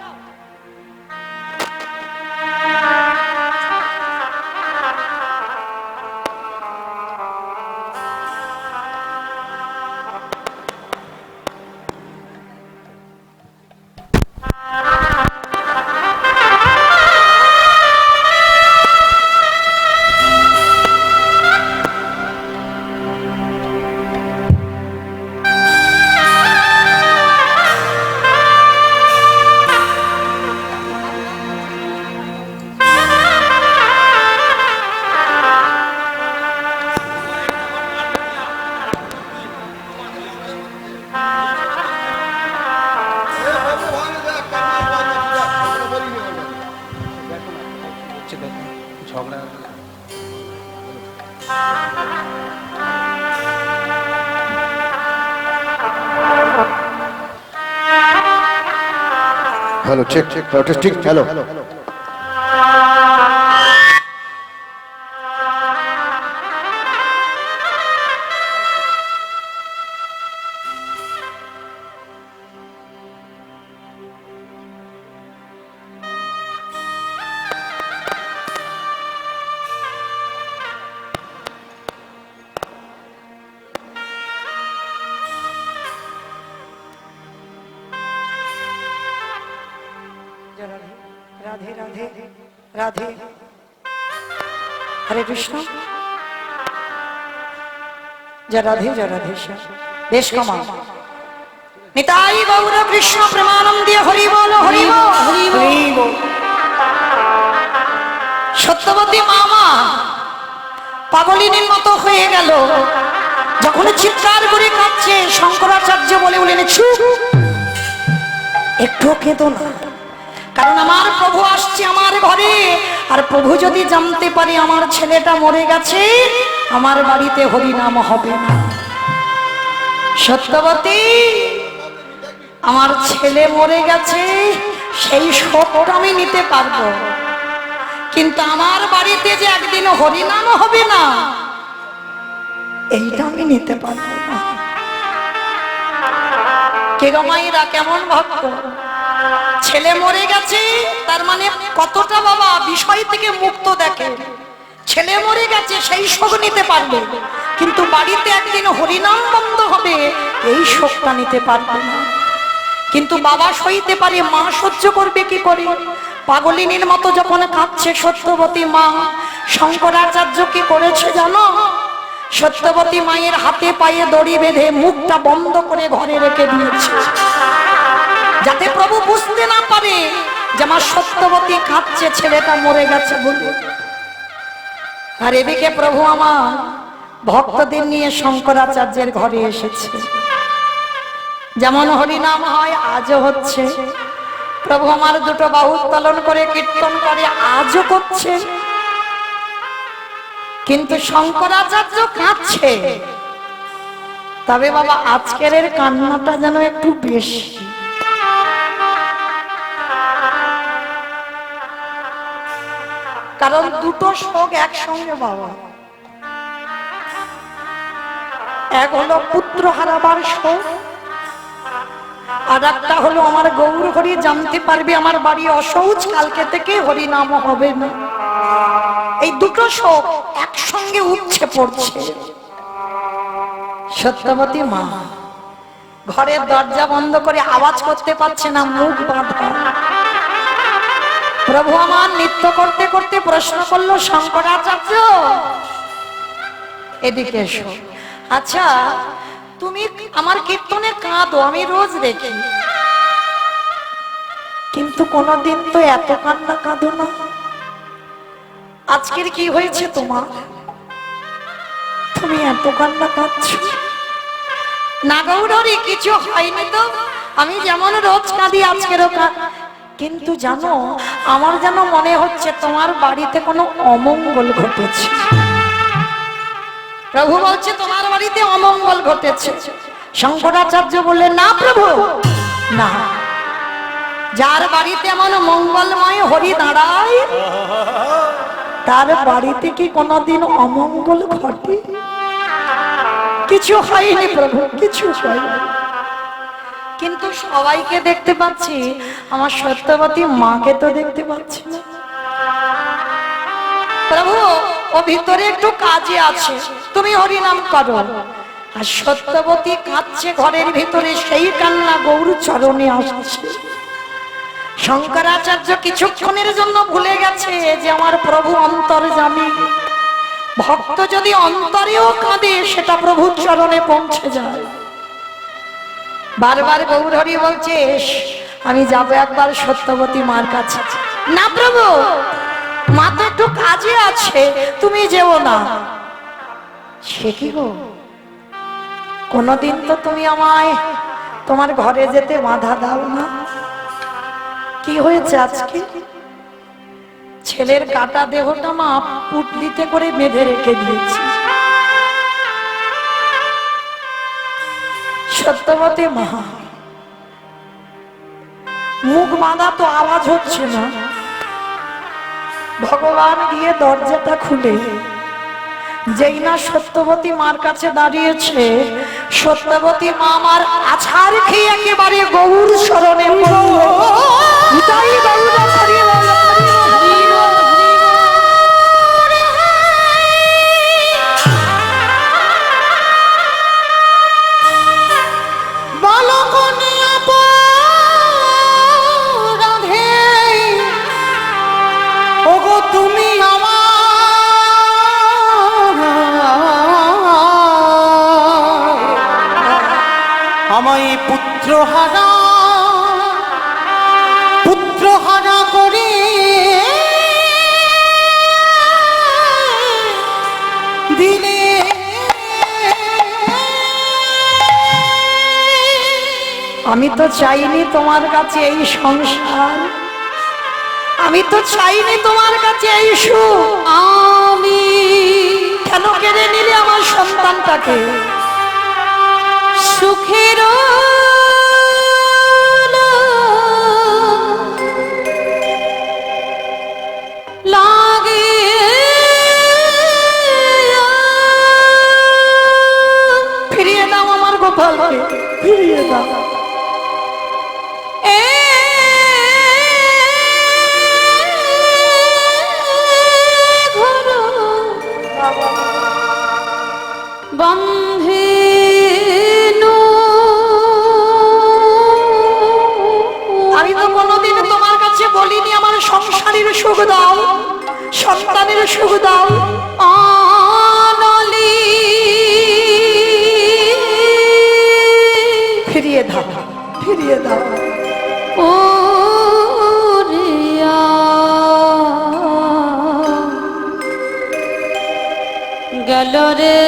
[SPEAKER 4] Hello check check testing hello
[SPEAKER 1] Radhe Radhe Radhe, Hare Krishna, জয় রাধে জয় রাধে। বেশ কমা, নিতাই গৌর কৃষ্ণ প্রেমানন্দে, হরি বল হরি বল হরি বল। সত্যবতী মামা পাগলিনীর মতো হয়ে গেল, যখন চিৎকার করে কাঁদছে। শঙ্করাচার্য বলে বলেন, চুপ, একটু কেঁদো না, কারণ আমার প্রভু আসছে আমার ঘরে, আর প্রভু যদি জানতে পারে আমার ছেলেটা মরে গেছে, আমার বাড়িতে হরিনাম হবে না। সত্যবতী, আমার ছেলে মরে গেছে, সেই শোকটা আমি নিতে পারবো, কিন্তু আমার বাড়িতে যে একদিন হরিনাম হবে না, এইটা আমি নিতে পারবো না। কে গো মায়েরা, কেমন ভক্ত, ছেলে মরে গেছে তার মানে কতটা বাবা বিষয় থেকে মুক্ত দেখে। ছেলে মরে গেছে সেই শোক নিতে পারবে, কিন্তু বাড়িতে একদিন হরিনাম বন্ধ হবে, এই শোকটা নিতে পারবে না। কিন্তু বাবা সইতে পারে, মা সহ্য করবে কি করে? পাগলিনীর মতো যখন কাঁদছে সত্যবতী মা, শঙ্করাচার্য কি করেছে জানো? সত্যবতী মায়ের হাতে পায়ে দড়ি বেঁধে মুখটা বন্ধ করে ঘরে রেখে দিয়েছে, যাতে প্রভু বুঝতে না পারে যে আমার সত্যবতী কাঁদছে, ছেলেটা মরে গেছে বলে। আর এদিকে প্রভু আমার ভক্তদের নিয়ে শঙ্করাচার্যের ঘরে এসেছে। যেমন হরিনাম হয় আজও হচ্ছে, প্রভু আমার দুটো বাহু উত্তোলন করে কীর্তন করে আজও করছে, কিন্তু শঙ্করাচার্য কাঁদছে। তবে বাবা আজকের এর কান্নাটা যেন একটু বেশি। কারণ দুটো শোক একসঙ্গে বাবা, এক হলো পুত্র হারাবার শোক, আর একটা হলো আমার গৌর হরি জানতে পারবে আমার বাড়ি অশৌচ, কালকে থেকে হরিনাম হবে না। এই দুটো শোক একসঙ্গে উঠছে পড়ছে। সত্যবতী মা ঘরের দরজা বন্ধ করে আওয়াজ করতে পারছে না, মুখ বাঁধা। প্রভু আমার নৃত্য করতে করতে প্রশ্ন করলো, শঙ্করাচার্য এদিকে এসো। আচ্ছা, তুমি আমার কীর্তনে কাঁদো, আমি রোজ দেখি, কিন্তু কোনদিন তো এত কান্না কাঁদো না। আজকের কি হয়েছে তোমার? তুমি এত কান্না কাঁদছো? না গৌরী, কিছু হয়নি তো, আমি যেমন রোজ কাঁদি আজকেরও কাঁদি। কিন্তু জানো, আমার যেন মনে হচ্ছে তোমার বাড়িতে কোনো অমঙ্গল ঘটেছে। প্রভু বলছে তোমার বাড়িতে অমঙ্গল ঘটেছে। শঙ্করাচার্য বললেন, না প্রভু, না, যার বাড়িতে এমন মঙ্গলময় হরি দাঁড়ায় তার বাড়িতে কি কোনোদিন অমঙ্গল ঘটে? কিছু হয়নি প্রভু, কিছু হয়নি। কিন্তু সবাইকে দেখতে পাচ্ছি, আমার সত্যবতী মাকে তো দেখতে পাচ্ছি না। প্রভু, ও ভিতরে একটু কাজে আছে, তুমি হরিনাম করো। আর সত্যবতী কাঁদছে ঘরের ভিতরে, সেই কান্না গৌর চরণে আসছে। শঙ্করাচার্য কিছুক্ষণের জন্য ভুলে গেছে যে আমার প্রভু অন্তর্যামী। ভক্ত যদি অন্তরেও কাঁদে সেটা প্রভুর চরণে পৌঁছে যায়। বারবার গৌর হরি বলছে, আমি যাবো একবার সত্যবতী মার কাছে। না প্রভু, মা তো একটু কাজে আছে, তুমি যেও না। সে কি গো, কোনদিন তো তুমি আমায় তোমার ঘরে যেতে বাধা দাও না, কি হয়েছে আজকে? ছেলের কাটা দেহটা মা পুটলিতে করে বেঁধে রেখে দিয়েছি। সত্যবতী মা, মুখ বাঁধা তো আওয়াজ হচ্ছে না। ভগবান গিয়ে দরজাটা খুলে যেই না সত্যবতী মার কাছে দাঁড়িয়েছে, সত্যবতী মা আমার আছাড় খেয়ে একেবারে গৌর শরণে পড়ল। তাই গৌর হরি বল, হরি বল, হরি বল।
[SPEAKER 2] বালক নিয়াপরাধে ওগো তুমি আমায় পুত্রহারা করে দিলে।
[SPEAKER 1] আমি তো চাইনি তোমার কাছে এই সংসার, আমি তো চাইনি তোমার কাছে এই সুখ। আমি কেন কেড়ে নিলে আমার সন্তানটাকে?
[SPEAKER 3] সুখের লাগে
[SPEAKER 1] ফিরিয়ে দাও আমার গোপালকে, ফিরিয়ে দাও।
[SPEAKER 3] বন্ধে
[SPEAKER 1] আমি তো কোনোদিন তোমার কাছে বলিনি আমার সংসারের সুখ দাও, সন্তানের সুখ দাও।
[SPEAKER 3] অনলি
[SPEAKER 1] ফিরিয়ে দাও, ফিরিয়ে দাও।
[SPEAKER 3] ও রিয়া গেল রে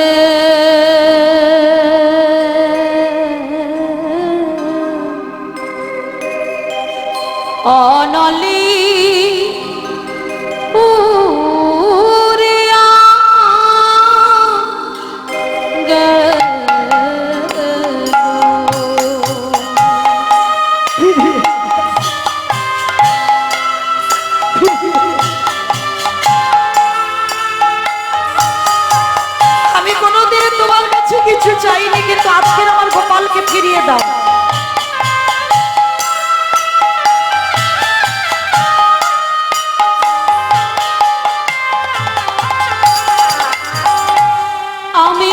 [SPEAKER 3] অনলি উড়িয়া
[SPEAKER 1] আমি কোনোদিন তোমার কাছে কিছু চাইনি, কিন্তু আজকের আমার গোপালকে ফিরিয়ে দাও।
[SPEAKER 3] আমি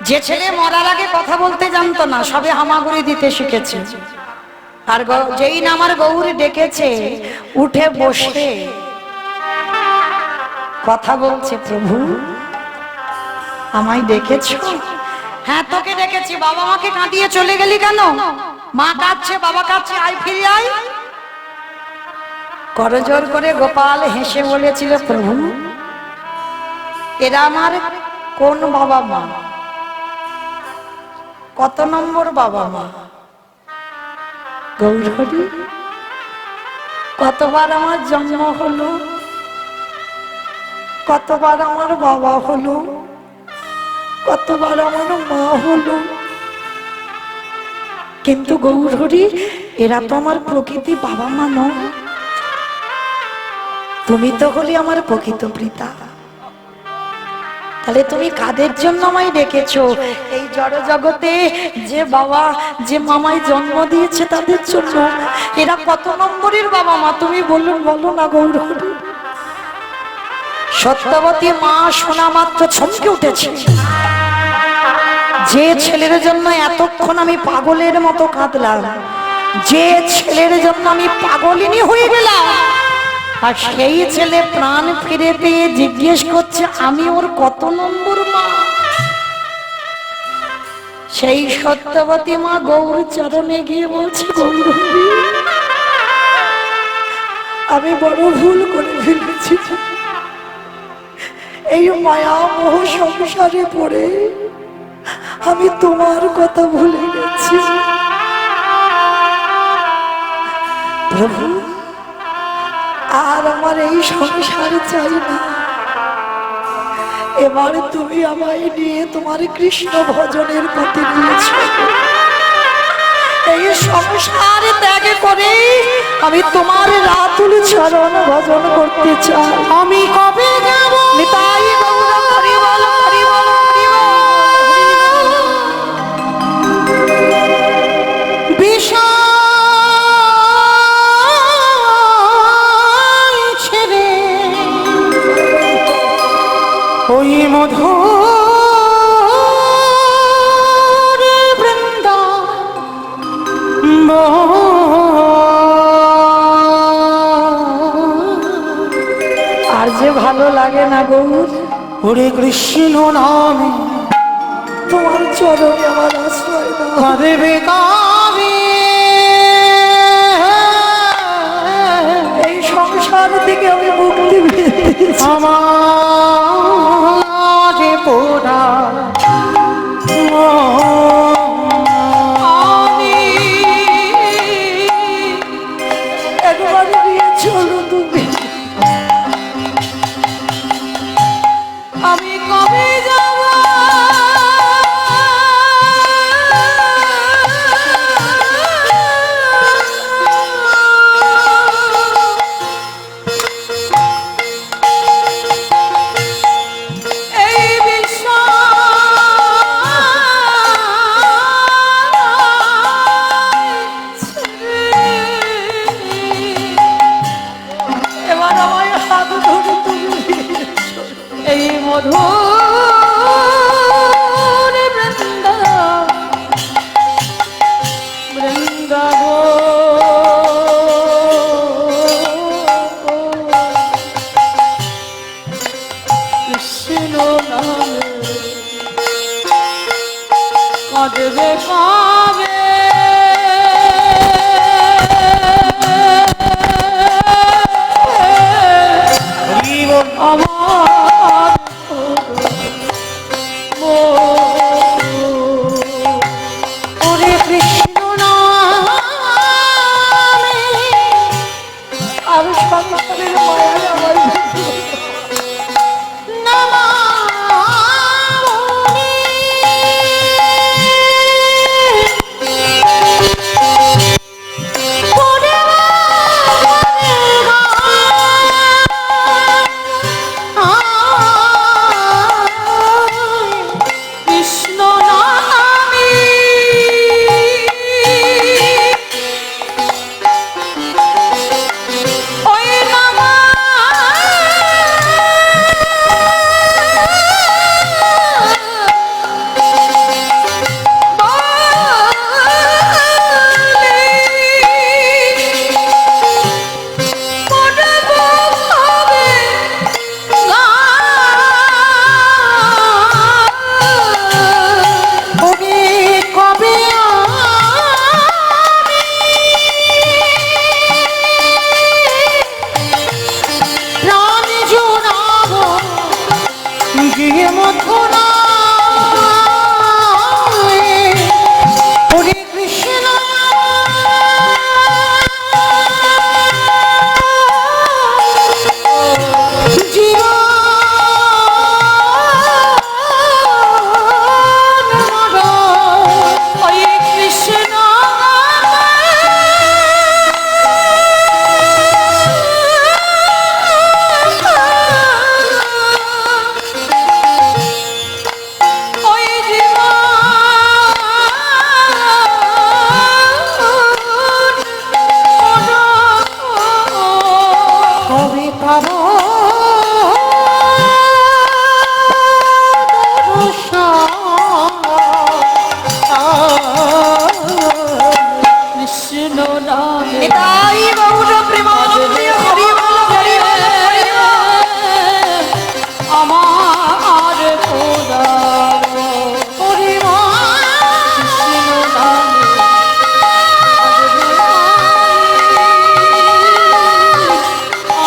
[SPEAKER 1] যে ছেলে মরার আগে কথা বলতে জানতো না, সবে হামাগুড়ি দিতে শিখেছে। আর যেই না আমার গৌরী ডেকেছে, উঠে বসে কথা বলছে, প্রভু আমায় ডেকেছো? হ্যাঁ তোকে ডেকেছি। বাবা মাকে কাঁদিয়ে চলে গেলি কেন? মা কাঁদছে, বাবা কাঁদছে, আয় ফিরে আয়। করজোর করে গোপাল হেসে বলেছিল, প্রভু এরা আমার কোন বাবা মা, কত নম্বর বাবা মা? গৌরহরি, কতবার আমার জন্ম হলো, কতবার আমার বাবা হলো, কতবার আমার মা হলো, কিন্তু গৌরহরি এরা তো আমার প্রকৃতি বাবা মা নয়। তুমি তো হলি আমার প্রকৃত পিতা। তাহলে তুমি কাদের জন্য আমায় ডেকেছো? এই জড় জগতে যে বাবা যে মামায় জন্ম দিয়েছে তাদের জন্য। এরা কত নম্বরের বাবা মা তুমি বলো না গৌরহরি? সত্যবতী মা শোনা মাত্র চমকে উঠেছে। যে ছেলের জন্য এতক্ষণ আমি পাগলের মতো কাঁদলাম, যে ছেলের জন্য আমি পাগলিনী হয়ে গেলাম, আর সেই ছেলে প্রাণ ফিরে পেয়ে জিজ্ঞেস করছে আমি ওর কত নম্বর মা। সেই সত্যবতী মা গৌর চরণে গিয়ে বলছে, গৌরহরি আমি বড় ভুল করে ফেলেছি। এই মায়া মোহ সংসারে পড়ে আমি তোমার কথা ভুলে গেছি। প্রভু আর আমার এই সংসার চাই না, এবার তুমি আমায় নিয়ে তোমার কৃষ্ণ ভজনের পথে নিয়েছো। এই সংসার ত্যাগ করে আমি তোমার রাতুল চরণ ভজন করতে চাই।
[SPEAKER 2] আমি কবে যাব?
[SPEAKER 1] নিতাই গৌর হরি বল, হরি বল, হরি বল।
[SPEAKER 2] বিষয় ছেড়ে ওই মধুর বৃন্দাবন,
[SPEAKER 1] আর যে ভালো লাগে না গৌর,
[SPEAKER 2] ওরে কৃষ্ণ নামে
[SPEAKER 1] তোমার চরণে আমার আশ্রয় দাও।
[SPEAKER 2] কাঁদবে কাবে
[SPEAKER 1] এই সংসার থেকে আমি মুক্তি পেয়েছি।
[SPEAKER 2] আমার পোড়া
[SPEAKER 1] একবার নিয়ে চলো তুমি।
[SPEAKER 3] আমি কবে যাব? এই
[SPEAKER 1] এবার আমায় হাত ধরে তুমি
[SPEAKER 3] এই মধুর কৃষ্ণ নামে কাঁদবে কাবে। আমার
[SPEAKER 2] ওরে কৃষ্ণ নামে
[SPEAKER 1] আর সংসারের মায়ায় আমার
[SPEAKER 3] কৃষ্ণ নামে ওই নামা
[SPEAKER 2] ভব
[SPEAKER 3] কৃষ্ণ নামে
[SPEAKER 1] নিতাই গৌর প্রেমানন্দে হরি বল হরি বল হরি বল।
[SPEAKER 3] আমার পোড়ার
[SPEAKER 2] হরি
[SPEAKER 3] কৃষ্ণ নামে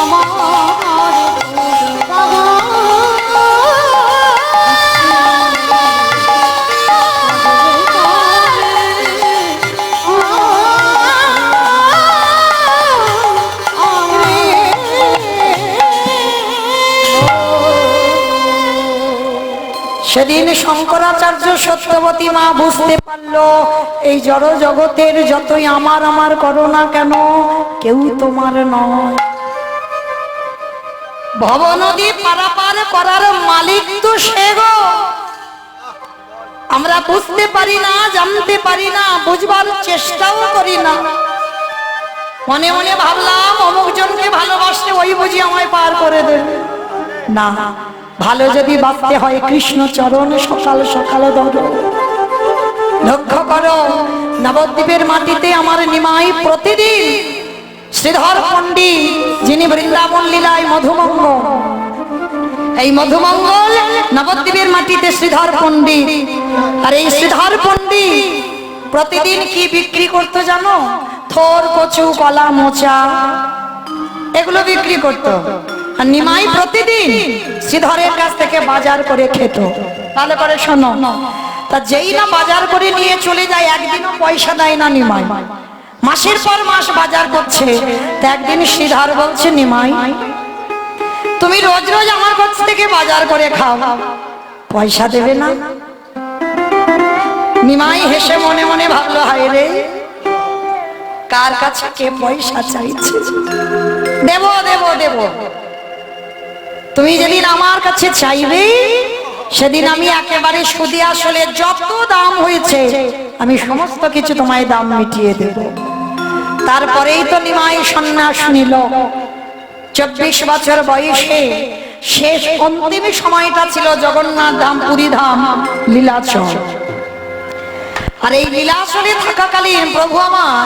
[SPEAKER 3] আমার
[SPEAKER 1] সেদিন শঙ্করাচার্য সত্যবতী মা বুঝতে পারলো এই জড় জগতের যতই আমার আমার করো না কেন কেউ তোমার নয়। ভব নদী পারাপার করার মালিক তো সে গো। আমরা বুঝতে পারি না, জানতে পারি না, বুঝবার চেষ্টাও করি না। মনে মনে ভাবলাম অমুক জনকে ভালোবাসলে ওই বুঝি আমায় পার করে দেবে। না, ভালো যদি বাঁচতে হয় কৃষ্ণ চরণ সকাল সকাল ধরো। লক্ষ্য করো, নবদ্বীপের মাটিতে আমার নিমাই প্রতিদিন শ্রীধর পণ্ডিত, যিনি বৃন্দাবন লীলায় মধুমঙ্গল, এই মধুমঙ্গল নবদ্বীপের মাটিতে শ্রীধর পণ্ডিত। আর এই শ্রীধর পণ্ডিত প্রতিদিন কি বিক্রি করতো জানো? থোর, কচু, কলা, মোচা এগুলো বিক্রি করতো। আর নিমাই প্রতিদিন শ্রীধরের কাছ থেকে বাজার করে খেত। তাহলে করে শোনো, তা যেই না বাজার করে নিয়ে চলে যায় একদিনও পয়সা দেয় না নিমাই। মাসের পর মাস বাজার করছে। তা একদিন শ্রীধর বলছে, নিমাই তুমি রোজ রোজ আমার কাছ থেকে বাজার করে খাও, পয়সা দেবে না? নিমাই হেসে মনে মনে ভাবলো, হায় রে, কার কাছে কে পয়সা চাইছে? দেব দেব দেব, তুমি যেদিন আমার কাছে চাইবে সেদিন আমি একেবারে সুদে আসলে যত দাম হয়েছে আমি সমস্ত কিছু তোমায় দাম মিটিয়ে দেব। তারপরেই তো নিমাই সন্ন্যাস নিল। 24 বছর বয়সে শেষ অন্তিম সময়টা ছিল জগন্নাথ ধাম, পুরী ধাম, লীলাচল। আর এই লীলাচলে থাকাকালীন প্রভু আমার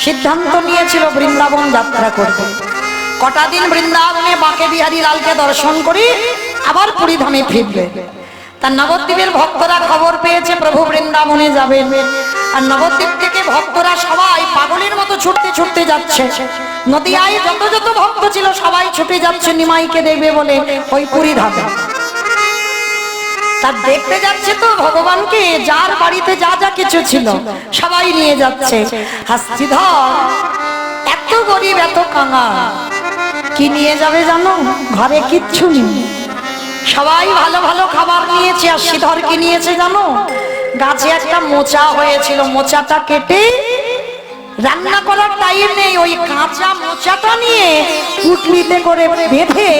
[SPEAKER 1] সিদ্ধান্ত নিয়েছিল বৃন্দাবন যাত্রা করবে। কটা দিন বৃন্দাবনে বাঁকে বিহারী লালকে দর্শন করি আবার পুরী ধামে ফিরবে। তার নবদ্বীপের ভক্তরা খবর পেয়েছে প্রভু বৃন্দাবনে যাবেন। আর নবদ্বীপ থেকে ভক্তরা সবাই পাগলের মতো ছুটতে ছুটতে যাচ্ছে। নদিয়ায় যত যত ভক্ত ছিল সবাই ছুটে যাচ্ছে নিমাইকে দেখবে বলে ওই পুরী ধামে। তার দেখতে যাচ্ছে তো ভগবানকে, যার বাড়িতে যা যা কিছু ছিল সবাই নিয়ে যাচ্ছে। আর শ্রীধর এত গরিব, এত কাঙাল, কি নিয়ে যাবে জানো? ঘরে কিচ্ছু নেই। সবাই ভালো ভালো খাবার নিয়েছে, আর শ্রীধর কি নিয়েছে জানো? গাছে একটা মোচা হয়েছিল, মোচাটা কেটে রান্না করার টাইম নেই, ওই কাঁচা মোচাটা নিয়ে পুটলিতে করে বেঁধে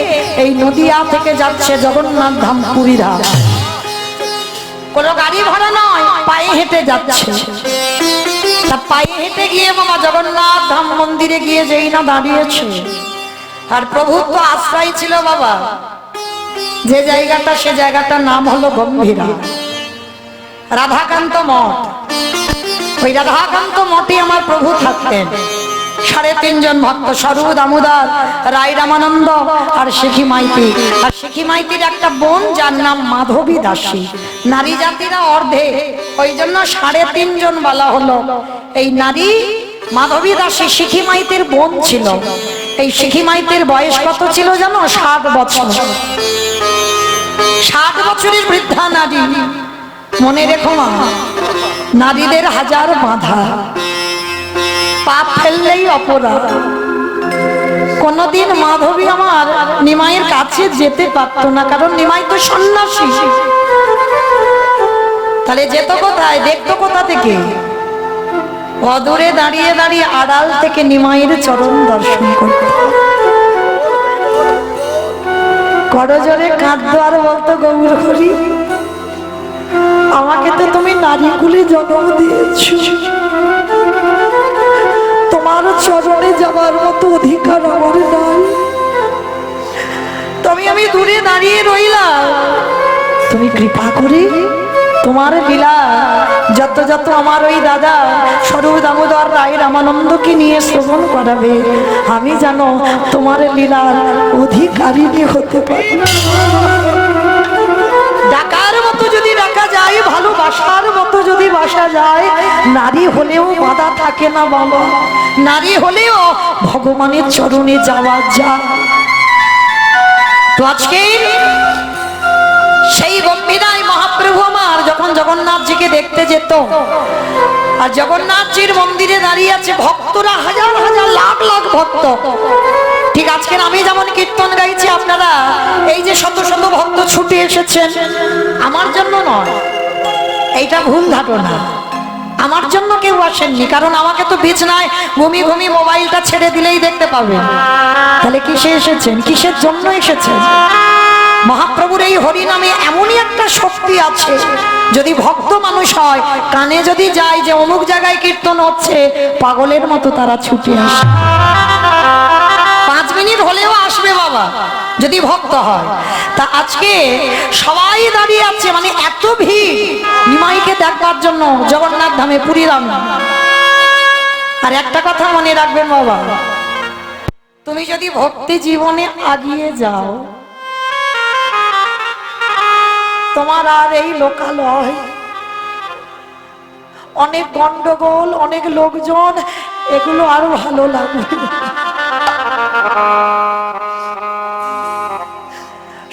[SPEAKER 1] এই নদিয়া থেকে যাচ্ছে জগন্নাথ ধাম, পুরী ধাম। কোনো গাড়ি ভাড়া নয়, পায়ে হেঁটে যাচ্ছে। তা পায়ে হেঁটে গিয়ে বাবা জগন্নাথ ধাম মন্দিরে গিয়ে যেই না দাঁড়িয়েছে, আর প্রভুর তো আশ্রয় ছিল বাবা যে জায়গাটা, সে জায়গাটার নাম হলো গম্ভীরা, রাধাকান্ত মঠ। ওই রাধাকান্ত মঠে আমার প্রভু থাকতেন। 3.5 জন ভক্ত, স্বরূপ দামোদর, রায় রামানন্দ আর শিখি মাইতি। আর শিখি মাইতির একটা বোন যার নাম মাধবী দাসী। নারী জাতিরা অর্ধে, ওই জন্য 3.5 জন বলা হলো। এই নারী মাধবী দাসী শিখি মাইতির বোন ছিল। এই শিখি মাইতির বয়স কত ছিল জানো? 60 বছর। 60 বছরের বৃদ্ধা নারী। মনে রেখো মা, নারীদের হাজার বাধা, পাপ ফেললেই অপরাধ। কোনদিন মাধবী আমার নিমাইয়ের কাছে যেতে পারতো না, কারণ নিমাই তো সন্ন্যাসী। তাহলে যেত কোথায়, দেখতো কোথা থেকে? অদূরে দাঁড়িয়ে দাঁড়িয়ে আড়াল থেকে নিমাইয়ের চরণ দর্শন করত। করজোরে কাঁদতো আর বলতো, গৌর হরি, আমাকে তো তুমি নারীকুলে জন্ম দিয়েছ, তোমার চরণে যাবার মতো অধিকার আমার নাই। দাঁড়িয়ে রইলা, তুমি কৃপা করে তোমার লীলা যত যত আমার ওই দাদা স্বরূপ দামোদর রায় রামানন্দকে নিয়ে শ্রবণ করাবে, আমি জানো তোমার লীলার অধিকারিণী হতে পারি। ডাকার মতো যদি ডাকা যায়, ভালোবাসার মতো যদি বাসা যায়, নারী হলেও বাধা থাকে না বাবা, নারী হলেও ভগবানের চরণে যাওয়া যায়। তো আজকে সেই গম্ভীরায় মহাপ্রভু আমার যখন জগন্নাথজিকে দেখতে যেত, আর জগন্নাথজির মন্দিরে দাঁড়িয়ে আছে ভক্তরা, হাজার হাজার লাখ লাখ ভক্ত। ঠিক আজকের আমি যেমন কীর্তন গাইছি, আপনারা এই যে শত শত ভক্ত ছুটে এসেছেন, আমার জন্য নয়, এইটা ভুল ধারণা। আমার জন্য কেউ আসেননি, কারণ আমাকে তো বিছনায় ঘুমি ঘুমি মোবাইলটা ছেড়ে দিলেই দেখতে পাবেন। তাহলে কিসে এসেছেন, কিসের জন্য এসেছেন? মহাপ্রভুর এই হরি নামে এমনই একটা শক্তি আছে, যদি ভক্ত মানুষ হয়, কানে যদি যায় যে অমুক জায়গায় কীর্তন হচ্ছে, পাগলের মতো তারা ছুটে আসে। 5 মিনিট হলেও আসবে বাবা, যদি ভক্ত হয়। তা আজকে সবাই দাঁড়িয়ে আছে, মানে এত ভিড় নিমাইকে দেখবার জন্য জগন্নাথ ধামে, পুরী ধামে। আর একটা কথা মনে রাখবেন বাবা, তুমি যদি ভক্তি জীবনে আগিয়ে যাও, তোমার আর এই লোকালয়, অনেক গন্ডগোল, অনেক লোকজন, এগুলো আরো ভালো লাগবে।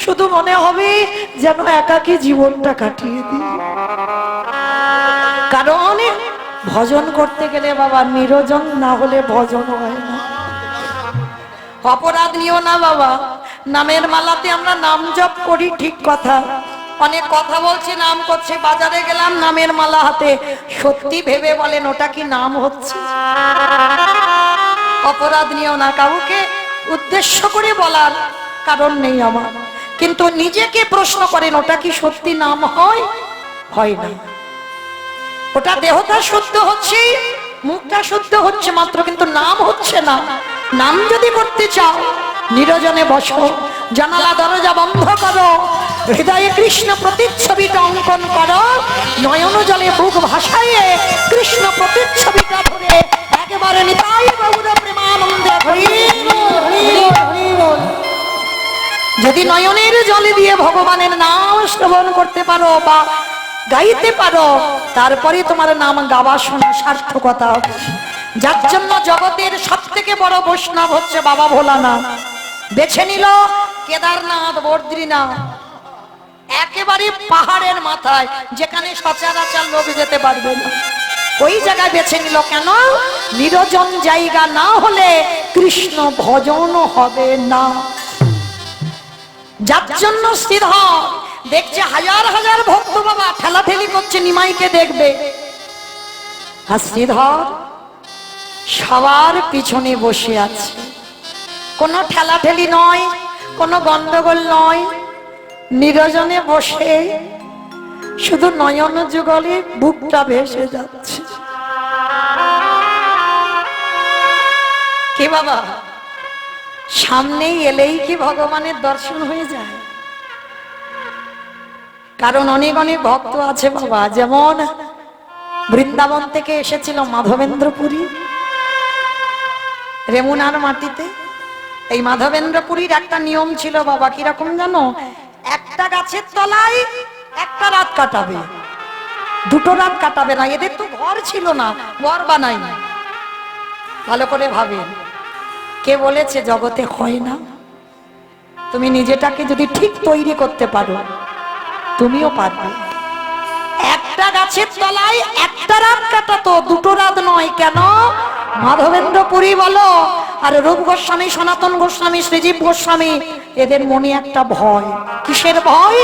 [SPEAKER 1] শুধু মনে হবে যেন একাকী জীবনটা কাটিয়ে দিই। কারণ ভজন করতে গেলে বাবা নিরজন না হলে ভজন হয় না। অপরাধ নিও না বাবা, নামের মালাতে আমরা নাম জপ করি, ঠিক কথা, অনেক কথা বলছি, নাম করছে, বাজারে গেলাম নামের মালা হাতে, সত্যি ভেবে বলেন ওটা কি নাম হচ্ছে? অপরাধ নিও না, কাউকে উদ্দেশ্য করে বলার কারণ নেই আমার, কিন্তু নিজেকে প্রশ্ন করেন ওটা কি সত্যি নাম হয়? হয় না। ওটা দেহটা শুদ্ধ হচ্ছে, মুখটা শুদ্ধ হচ্ছে মাত্র, কিন্তু নাম হচ্ছে না। নাম যদি করতে চাও, নিরজনে বসো, জানালা দরজা বন্ধ করো, হৃদয়ে কৃষ্ণ প্রতিচ্ছবিটা অঙ্কন করো, নয়ন জলে বুক ভাসাইয়ে কৃষ্ণ প্রতিচ্ছবিটা ধরে একেবারে নিতাই গৌর প্রেমানন্দে হরি বল। যদি নয়নের জলে দিয়ে ভগবানের নাম শ্রবণ করতে পারো বা গাইতে পারো, তারপরে তোমার নাম গাওয়া শোনা সার্থকতা। যার জন্য জগতের সব থেকে বড় বৈষ্ণব হচ্ছে বাবা ভোলানাথ, বেছে নিল কেদারনাথ, বদ্রীনাথ, একেবারে পাহাড়ের মাথায়, যেখানে সচরাচর লোক যেতে পারবে না, ওই জায়গায় বেছে নিল। কেন? নিরজন জায়গা না হলে কৃষ্ণ ভজন হবে না। যার জন্য শ্রীধর দেখছে হাজার হাজার ভক্ত বাবা ঠেলাঠেলি করছে নিমাইকে দেখবে, আর শ্রীধর সবার পিছনে বসে আছে। কোনো ঠেলাঠেলি নয়, কোনো গন্ডগোল নয়, নিরজনে বসে শুধু নয়ন যুগলে বুকটা ভেসে যাচ্ছে। কে বাবা, সামনেই এলেই কি ভগবানের দর্শন হয়ে যায়? কারণ অনেক অনেক ভক্ত আছে বাবা, যেমন বৃন্দাবন থেকে এসেছিল মাধবেন্দ্রপুরী, রেমুনার মাটিতে। এই মাধবেন্দ্রপুরীর একটা নিয়ম ছিল বাবা, কিরকম জানো? একটা গাছের তলায় একটা রাত কাটাবে, 2টো রাত কাটাবে না। এদের তো ঘর ছিল না, ঘর বানাই না। ভালো করে ভাবেন, কে বলেছে জগতে হয় না? তুমি নিজেটাকে যদি ঠিক তৈরি করতে পারো, তুমিও পারবে। একটা গাছের তলায় একটা রাত কাটাতো, 2টো রাত নয়। কেন? মাধবেন্দ্রপুরী বলো আর রূপ গোস্বামী, সনাতন গোস্বামী, শ্রীজীব গোস্বামী, এদের মনে একটা ভয়। কিসের ভয়?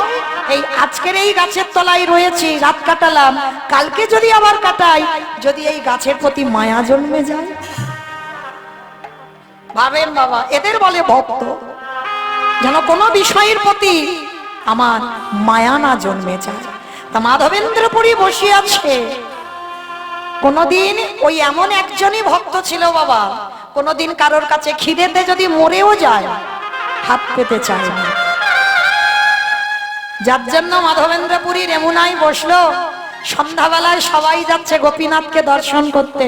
[SPEAKER 1] এই আজকের এই গাছের তলায় রয়েছি, রাত কাটালাম, কালকে যদি আবার কাটাই, যদি এই গাছের প্রতি মায়া জন্মে যায়। ভাবেন বাবা, এদের বলে ভক্ত, যেন কোনো বিষয়ের প্রতি আমার মায়া না জন্মে যায়। তা মাধবেন্দ্রপুরী বসে আছে। কোনদিন ওই এমন একজনই ভক্ত ছিল বাবা, কোনদিন কারোর কাছে খিদেতে যদি মরেও যায় হাত পেতে চায় না। যার জন্য মাধবেন্দ্রপুরী রেমুনায় বসলো। সন্ধ্যাবেলায় সবাই যাচ্ছে গোপীনাথকে দর্শন করতে।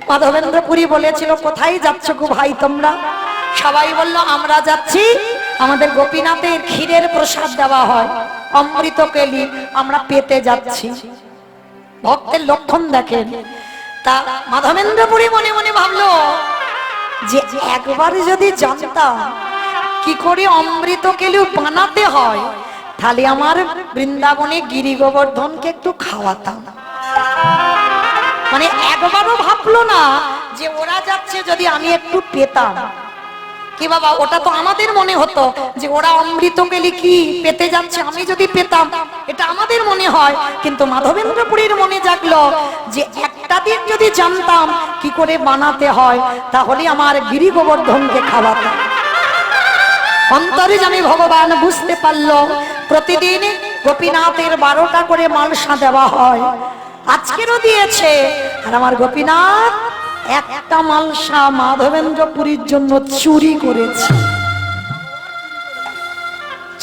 [SPEAKER 1] মাধবেন্দ্রপুরী বলেছিল, কোথায় যাচ্ছ গো ভাই তোমরা? সবাই বলল, আমরা যাচ্ছি, আমাদের গোপীনাথের ক্ষীরের প্রসাদ দেওয়া হয়, অমৃত কেলি, আমরা পেতে যাচ্ছি। ভক্তের লক্ষণ দেখেন। তা মাধবেন্দ্রপুরী মনে মনে ভাবলো যে একবার যদি জানতাম কি করে অমৃত কেলি বানাতে হয়, তাহলে আমার বৃন্দাবনে গিরি গোবর্ধনকে একটু খাওয়াতাম। মানে একবারও ভাবলো না যে ওরা যাচ্ছে, যদি আমি একটু পেতাম। কি বাবা, ওটা তো আমাদের মনে হতো যে ওরা অমৃত কেলি কি পেতে যাচ্ছে, আমি যদি পেতাম, এটা আমাদের মনে হয়। কিন্তু মাধবেন্দ্রপুরীর মনে জাগলো যে একটা দিন যদি জানতাম কি করে বানাতে হয়, তাহলে আমার গিরি গোবর্ধনকে খাওয়াতাম। অন্তর্যামী ভগবান বুঝতে পারলো প্রতিদিন গোপীনাথের 12টা করে মালসা দেওয়া হয়, আজকেরও দিয়েছে। আর আমার গোপীনাথ একটা মালসা মাধবেন্দ্রপুরীর জন্য চুরি করেছে,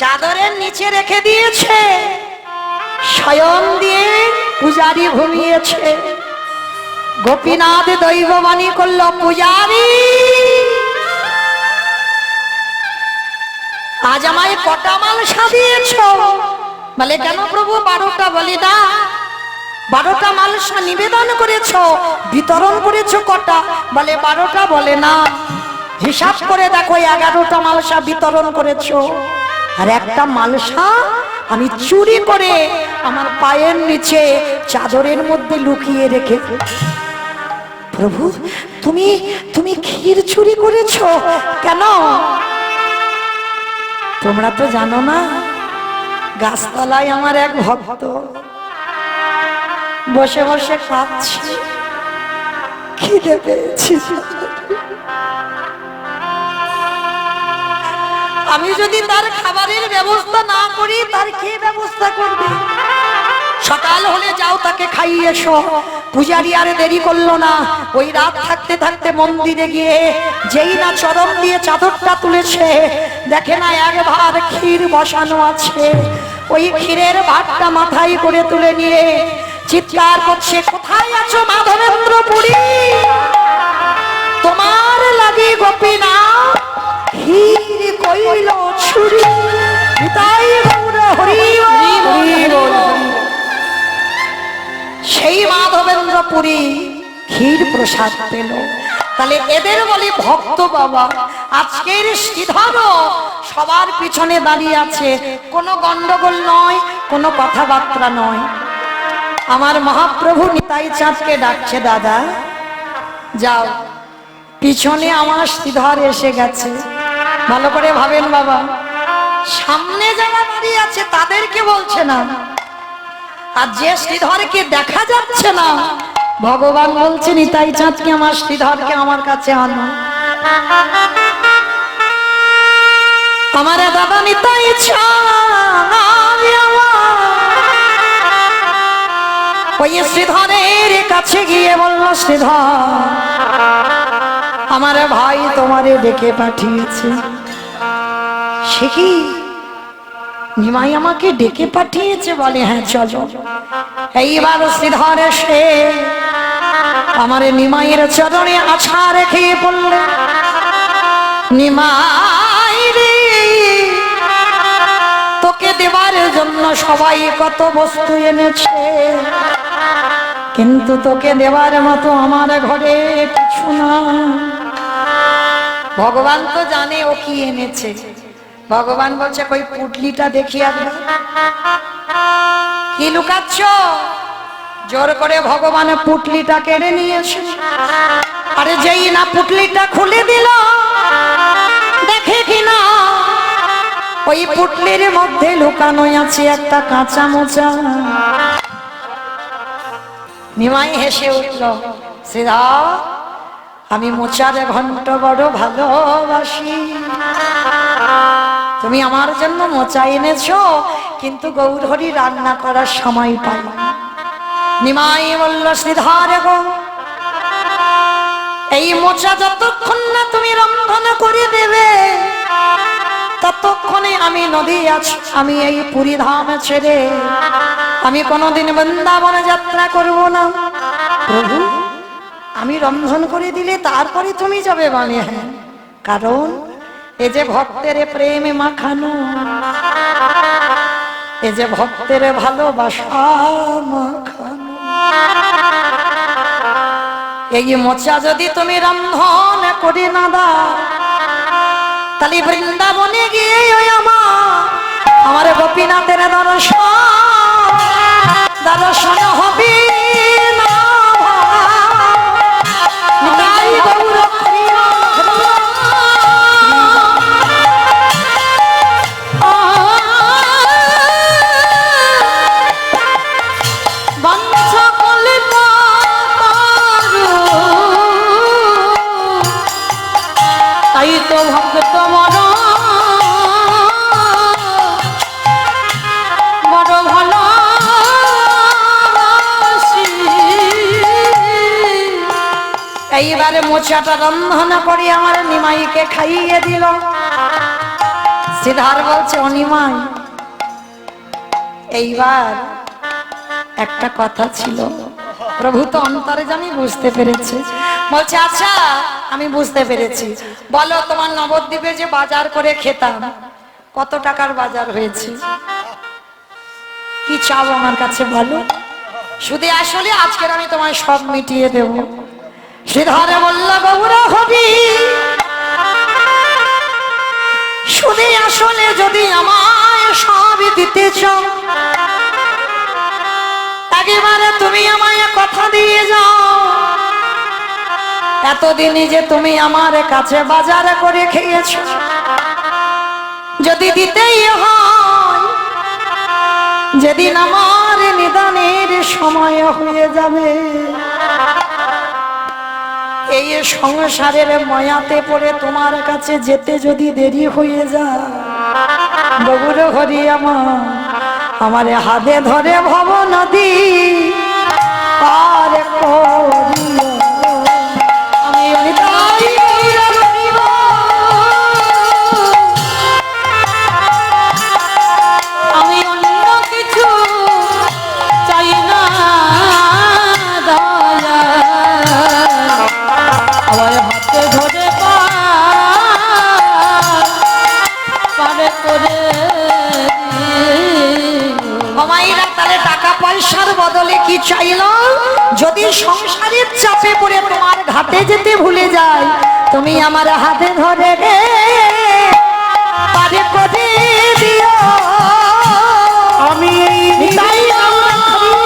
[SPEAKER 1] চাদরের নিচে রেখে দিয়েছে, শয়ন দিয়ে পূজারি ঘুমিয়েছে। গোপীনাথ দৈববাণী করলো, পূজারি আজ আমায় কটা মালসা দিয়েছ? বলে, কেন প্রভু? 12টা। বলি, না, 12টা মালসা নিবেদন করেছ, বিতরণ করেছ কটা? বলে, 12টা। বলে, না, হিসাব করে দেখো, 11টা মালসা বিতরণ করেছ, আর একটা মালসা আমি চুরি করে আমার পায়ের নিচে চাদরের মধ্যে লুকিয়ে রেখে। প্রভু, তুমি তুমি ক্ষীর চুরি করেছ কেন? তোমরা তো জানো না, গাছতলায় আমার এক ভক্ত বসে বসে খাচ্ছে, খিদে পেয়েছি। আমি যদি তার খাবারের ব্যবস্থা না করি, তার কে ব্যবস্থা করবে? সকাল হলে যাও তাকে খাইয়ে এসো। পূজারি আর দেরি করলো না, ওই রাত থাকতে থাকতে মন্দিরে গিয়ে যেই না চরণ দিয়ে চাদরটা তুলেছে, দেখে না এক ভার ক্ষীর বসানো আছে। ওই ক্ষীরের ভাতটা মাথায় করে তুলে নিয়ে চিৎকার করছে, কোথায় আছো মাধবেন্দ্রপুরী? তোমার লাগি গোপীনাথ ক্ষীর কইল ছুরি। নিতাই গৌর হরি বল। সেই মাধবেন্দ্রপুরী ক্ষীর প্রসাদ পেল। তাহলে এদের বলি ভক্ত বাবা। আজকের শ্রীধরও সবার পিছনে দাঁড়িয়ে আছে, কোনো গন্ডগোল নয়, কোনো কথাবার্তা নয়। আমার মহাপ্রভু নিতাই চাঁদকে ডাকছে, দাদা যাও, পিছনে আমার শ্রীধর এসে গেছে। ভালো করে ভাবেন বাবা, সামনে যারা দাঁড়িয়ে আছে তাদেরকে বলছে না, আর যে শ্রীধরকে দেখা যাচ্ছে না, ভগবান বলছে নিতাই চাঁদকে, আমার শ্রীধরকে আমার কাছে আনো। আমার দাদা নিতাই চাঁদ ওই শ্রীধরের কাছে গিয়ে বলল, শ্রীধর, আমার ভাই তোমারে ডেকে পাঠিয়েছে। সে কি, নিমাই আমাকে ডেকে পাঠিয়েছে? বলে, হ্যাঁ চলো। এইবার শ্রীধর এসে আমার নিমাইয়ের চরণে আছা রেখে বললে, নিমাই রে, তোকে দেবার জন্য সবাই কত বস্তু এনেছে, কিন্তু তোকে দেবার মতো আমার ঘরে কিছু না। ভগবান তো জানে ও কি এনেছে। ভগবান বলছে, কই পুটলিটা দেখি একবার। কি লুকাচ্ছ? জোর করে ভগবান পুটলিটা কেড়ে নিয়েছে। আরে যেই না পুটলিটা খুলে দিল, দেখে কিনা ওই পুটলির মধ্যে লুকানো আছে একটা কাঁচা মোচা। নিমাই হেসে উঠল, শ্রীধা, আমি মোচার ঘন্ট বড় ভালোবাসি। তুমি আমার জন্য মোচা এনেছো, কিন্তু গৌরহরি রান্না করার সময় পাই। নিমাই বলল, শ্রীধর গো, এই মোচা যতক্ষণ না তুমি রন্ধন করে দেবে, ততক্ষণে আমি নদী আছি, আমি এই পুরী ধাম ছেড়ে আমি কোনোদিন বৃন্দাবনে যাত্রা করব না। প্রভু, আমি রন্ধন করে দিলে তারপরে তুমি যাবে মানে? হ্যাঁ, কারণ এ যে ভক্তের প্রেমে মাখানো, এ যে ভক্তের ভালোবাসা মাখানো, এই মোচা যদি তুমি রন্ধন করে না দাও, তাহলে বৃন্দাবনে গিয়ে ওই আমার গোপীনাথের দর্শন হবে না। নিতাই গৌর হরিয়া
[SPEAKER 3] বাঞ্ছা করলে তাই তো ভক্ত মন বড় ভালো।
[SPEAKER 1] এইবারে মোচাটা রন্ধন করে আমার নিমাইকে খাইয়ে দিল। শ্রীধর বলছে, ও নিমাই, এইবার একটা কথা ছিল। প্রভু তো অন্তরে জানি বুঝতে পেরেছে। বলছে, আচ্ছা আমি বুঝতে পেরেছি, বলো তোমার নবদ্বীপে যে বাজার করে খেতাম কত টাকার বাজার হয়েছে? কি চাও আমার কাছে বলো, শুধু আসলে আজকের আমি তোমায় সব মিটিয়ে দেব। শ্রীধরে বলল, গৌর হবি, শুধু আসলে যদি আমায় সবই দিতে চাও, একেবারে তুমি আমায় কথা দিয়ে যাও, এতদিনই যে তুমি আমার কাছে বাজার করে খেয়েছ, যদি দিতেই হয়, যেদিন আমার নিদানের সময় হয়ে যাবে, এই সংসারের মায়াতে পড়ে তোমার কাছে যেতে যদি দেরি হয়ে যায়, গৌর হরি আমার হাতে ধরে ভব নদী পার করিও। আমি নিতাই গৌর হরিব,
[SPEAKER 3] আমি অন্য কিছু চাই না দয়া, আমার হাতে ধরে পারে করে
[SPEAKER 1] মায়েরা তাহলে টাকা পয়সার বদলে কি চাইল? যদি সংসারের চাপে পড়ে তোমার ঘাটে যেতে ভুলে যায়, তুমি আমার হাতে ধরে পারে করে দিও।
[SPEAKER 2] আমি
[SPEAKER 1] নিতাই গৌর হরি।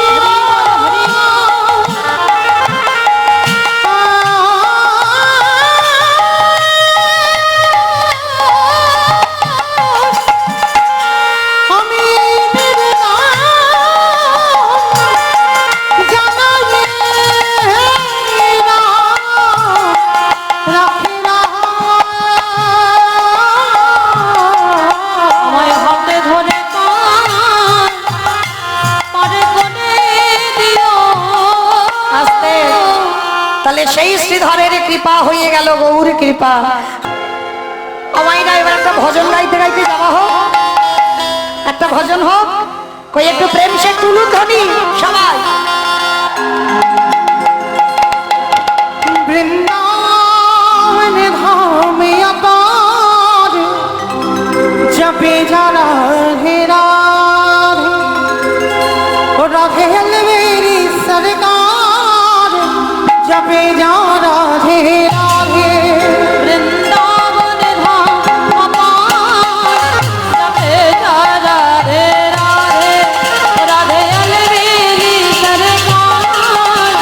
[SPEAKER 3] আমায় হাতে ধরে পারে করে দিও।
[SPEAKER 1] আস্তে, তাহলে সেই শ্রীধরের কৃপা হয়ে গেল, গৌর কৃপা। আমাইরা এবার একটা ভজন গাইতে গাইতে যাওয়া হোক, একটা ভজন হোক, কই একটু প্রেম সে তুলু ধ্বনি সবাই।
[SPEAKER 2] বৃন্দাবন ধামে আকার জপে যারা হে রাধে, রাধে মেরি সরকার জপে যারা হে রাধে।
[SPEAKER 3] বৃন্দাবন ধাম অপার জপে যারা রে রাধে, রাধে অলবেলি সরকার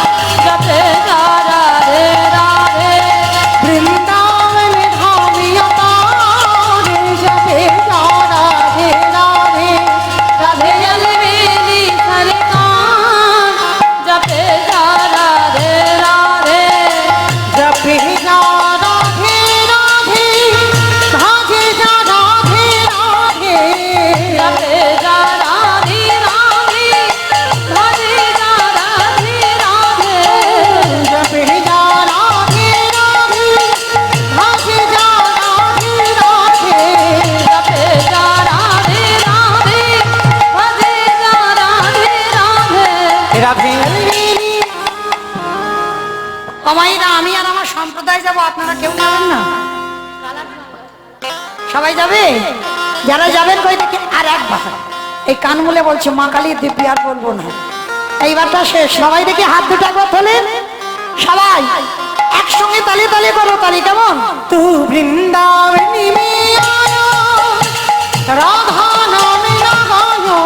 [SPEAKER 3] জপে যারা রে রাধে।
[SPEAKER 2] বৃন্দাবন ধামে আকার জপে যারা হে রাধে,
[SPEAKER 3] রাধে অলবেলি সরকার জপে যারা রে রাধে।
[SPEAKER 2] জপে
[SPEAKER 1] সবাই যাবে? যারা যাবেন কই দেখি আর একবার এই কান মুলে বলছে মা কালীর দিব্যি আর বলবো না, এইবারটা শেষ। সবাই দেখি হাত দুটো একবার তোলেন, সবাই একসঙ্গে তালি তালি করো, তালি কেমন?
[SPEAKER 2] तू वृंदावनी में आयो राधा नाम लगायो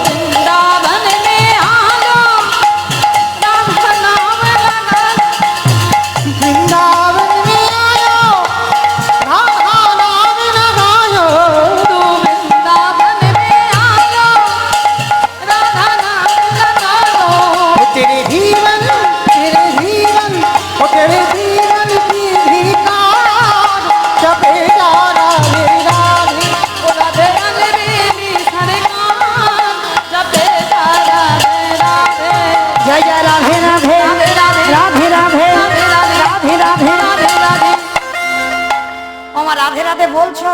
[SPEAKER 3] वृंदावन में आयो राधा नाम लगायो
[SPEAKER 2] वृंदावन में आयो राधा नाम लगायो
[SPEAKER 3] तू वृंदावन में आयो राधा नाम लगायो
[SPEAKER 2] तेरे जीवन ओ तेरे जीवन की भिकार जपे जा राधे राधे
[SPEAKER 3] ओ राधे अलबेली सरकार जपे जा राधे राधे
[SPEAKER 1] জয় জয় রাধে রাধে
[SPEAKER 3] राधे राधे
[SPEAKER 1] রাধে রাধে
[SPEAKER 3] राधे राधे
[SPEAKER 1] রাধে রাধে
[SPEAKER 3] राधे राधे
[SPEAKER 1] আমার রাধে রাধে বলছো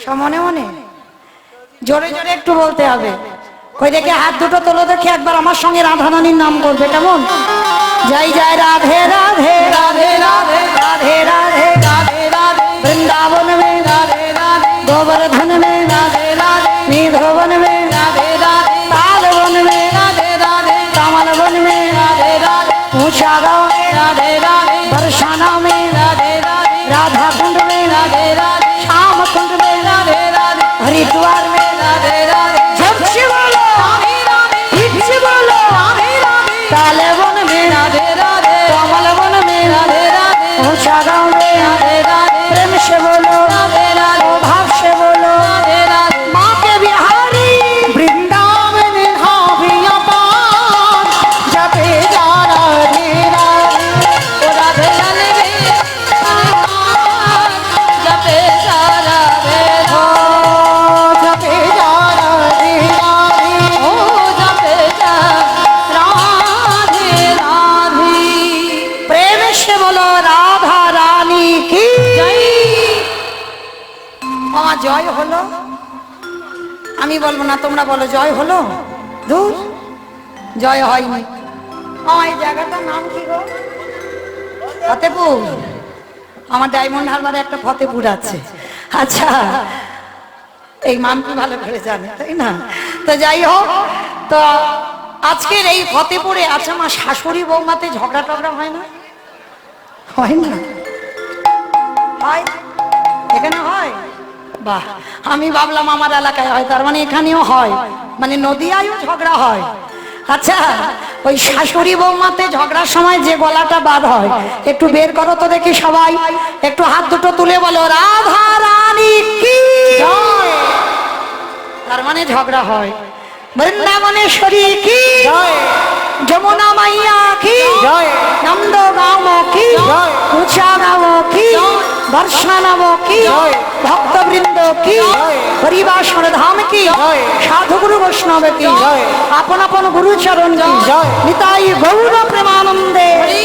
[SPEAKER 1] সব মনে মনে? জোরে জোরে একটু বলতে হবে। কই দেখে হাত দুটো তোলো দেখে একবার আমার সঙ্গে রাধারানীর নাম করবে কেমন? জয় জয় রাধে রাধে রাধে রাধে রাধে রাধে
[SPEAKER 3] राधे राधे
[SPEAKER 1] वृंदावन में
[SPEAKER 3] राधे राधे
[SPEAKER 1] गोवर्धन में
[SPEAKER 3] राधे राधे
[SPEAKER 1] निधवन में
[SPEAKER 3] राधे राधे
[SPEAKER 1] तालवन में
[SPEAKER 3] राधे राधे
[SPEAKER 1] कमलवन में
[SPEAKER 3] राधे राधे
[SPEAKER 1] ऊंचा गाँव में
[SPEAKER 3] राधे राधे
[SPEAKER 1] बरसाना में
[SPEAKER 3] राधे राधे
[SPEAKER 1] राधा कुंड में
[SPEAKER 3] राधे राधे
[SPEAKER 1] श्याम कुंड में
[SPEAKER 3] राधे राधे
[SPEAKER 1] हरिद्वार में
[SPEAKER 3] राधे राधे
[SPEAKER 1] जब से बोलो
[SPEAKER 3] राधे राधे
[SPEAKER 1] ठीक से बोलो
[SPEAKER 3] राधे राधे
[SPEAKER 1] तालवन में
[SPEAKER 3] राधे राधे
[SPEAKER 1] कमलवन में
[SPEAKER 3] राधे राधे
[SPEAKER 1] ऊंचा गाँव में
[SPEAKER 3] राधे राधे
[SPEAKER 1] प्रेम से बोलो
[SPEAKER 3] राधे राधे
[SPEAKER 1] भाव से बोलो
[SPEAKER 3] राधे राधे
[SPEAKER 1] माँ के बिहारी
[SPEAKER 2] वृंदावन धामिया पार जपे जा राधे राधे
[SPEAKER 3] ओ राधे अलबेली सरकार जपे जा राधे
[SPEAKER 2] ओ जपे जा राधे राधे
[SPEAKER 3] ओ जपे जा राधे राधे
[SPEAKER 1] प्रेम से बोलो राधा रानी की
[SPEAKER 3] जय
[SPEAKER 1] আমার জয় হলো। আমি বলবো না, তোমরা বলো জয় হলো। দূর জয় হয়নি। আমার এই জায়গাটার নাম কি গো? ফতেপুর। আমার ডায়মন্ড হারবারে একটা ফতেপুর আছে। আচ্ছা, এই মানটি ভালো করে জানে তাই না? তো যাই হোক, তো আজকের এই ফতেপুরে আছে আমার শাশুড়ি বৌমাতে ঝগড়া টগড়া হয় না? হয় না? হয়? এখানে হয়? বাহ, আমি ভাবলাম আমার এলাকায় হয়, তার মানে এখানেও হয়, মানে নদিয়ায়ও ঝগড়া হয়। আচ্ছা, ওই শাশুড়ি বৌমাতে ঝগড়ার সময় যে গলাটা বার হয় একটু বের করো তো দেখি সবাই, একটু হাত দুটো তুলে বলো রাধা রানী কি জয়। তার মানে ঝগড়া হয়। বৃন্দাবনেশ্বরী কি
[SPEAKER 2] জয়
[SPEAKER 1] যমুনা মাইয়া কি
[SPEAKER 2] জয়
[SPEAKER 1] নন্দ গাঁও কি
[SPEAKER 2] জয়
[SPEAKER 1] উঁচা গাঁও কি বর্ষানব কি
[SPEAKER 2] জয়
[SPEAKER 1] ভক্তবৃন্দ কি
[SPEAKER 2] জয়
[SPEAKER 1] হরিবাসর ধাম কি
[SPEAKER 2] জয়
[SPEAKER 1] সাধু গুরু বৈষ্ণব কি
[SPEAKER 2] জয়
[SPEAKER 1] আপন আপন গুরুচরণ কি
[SPEAKER 2] জয়
[SPEAKER 1] নিতাই গৌর প্রেমানন্দে
[SPEAKER 3] হরি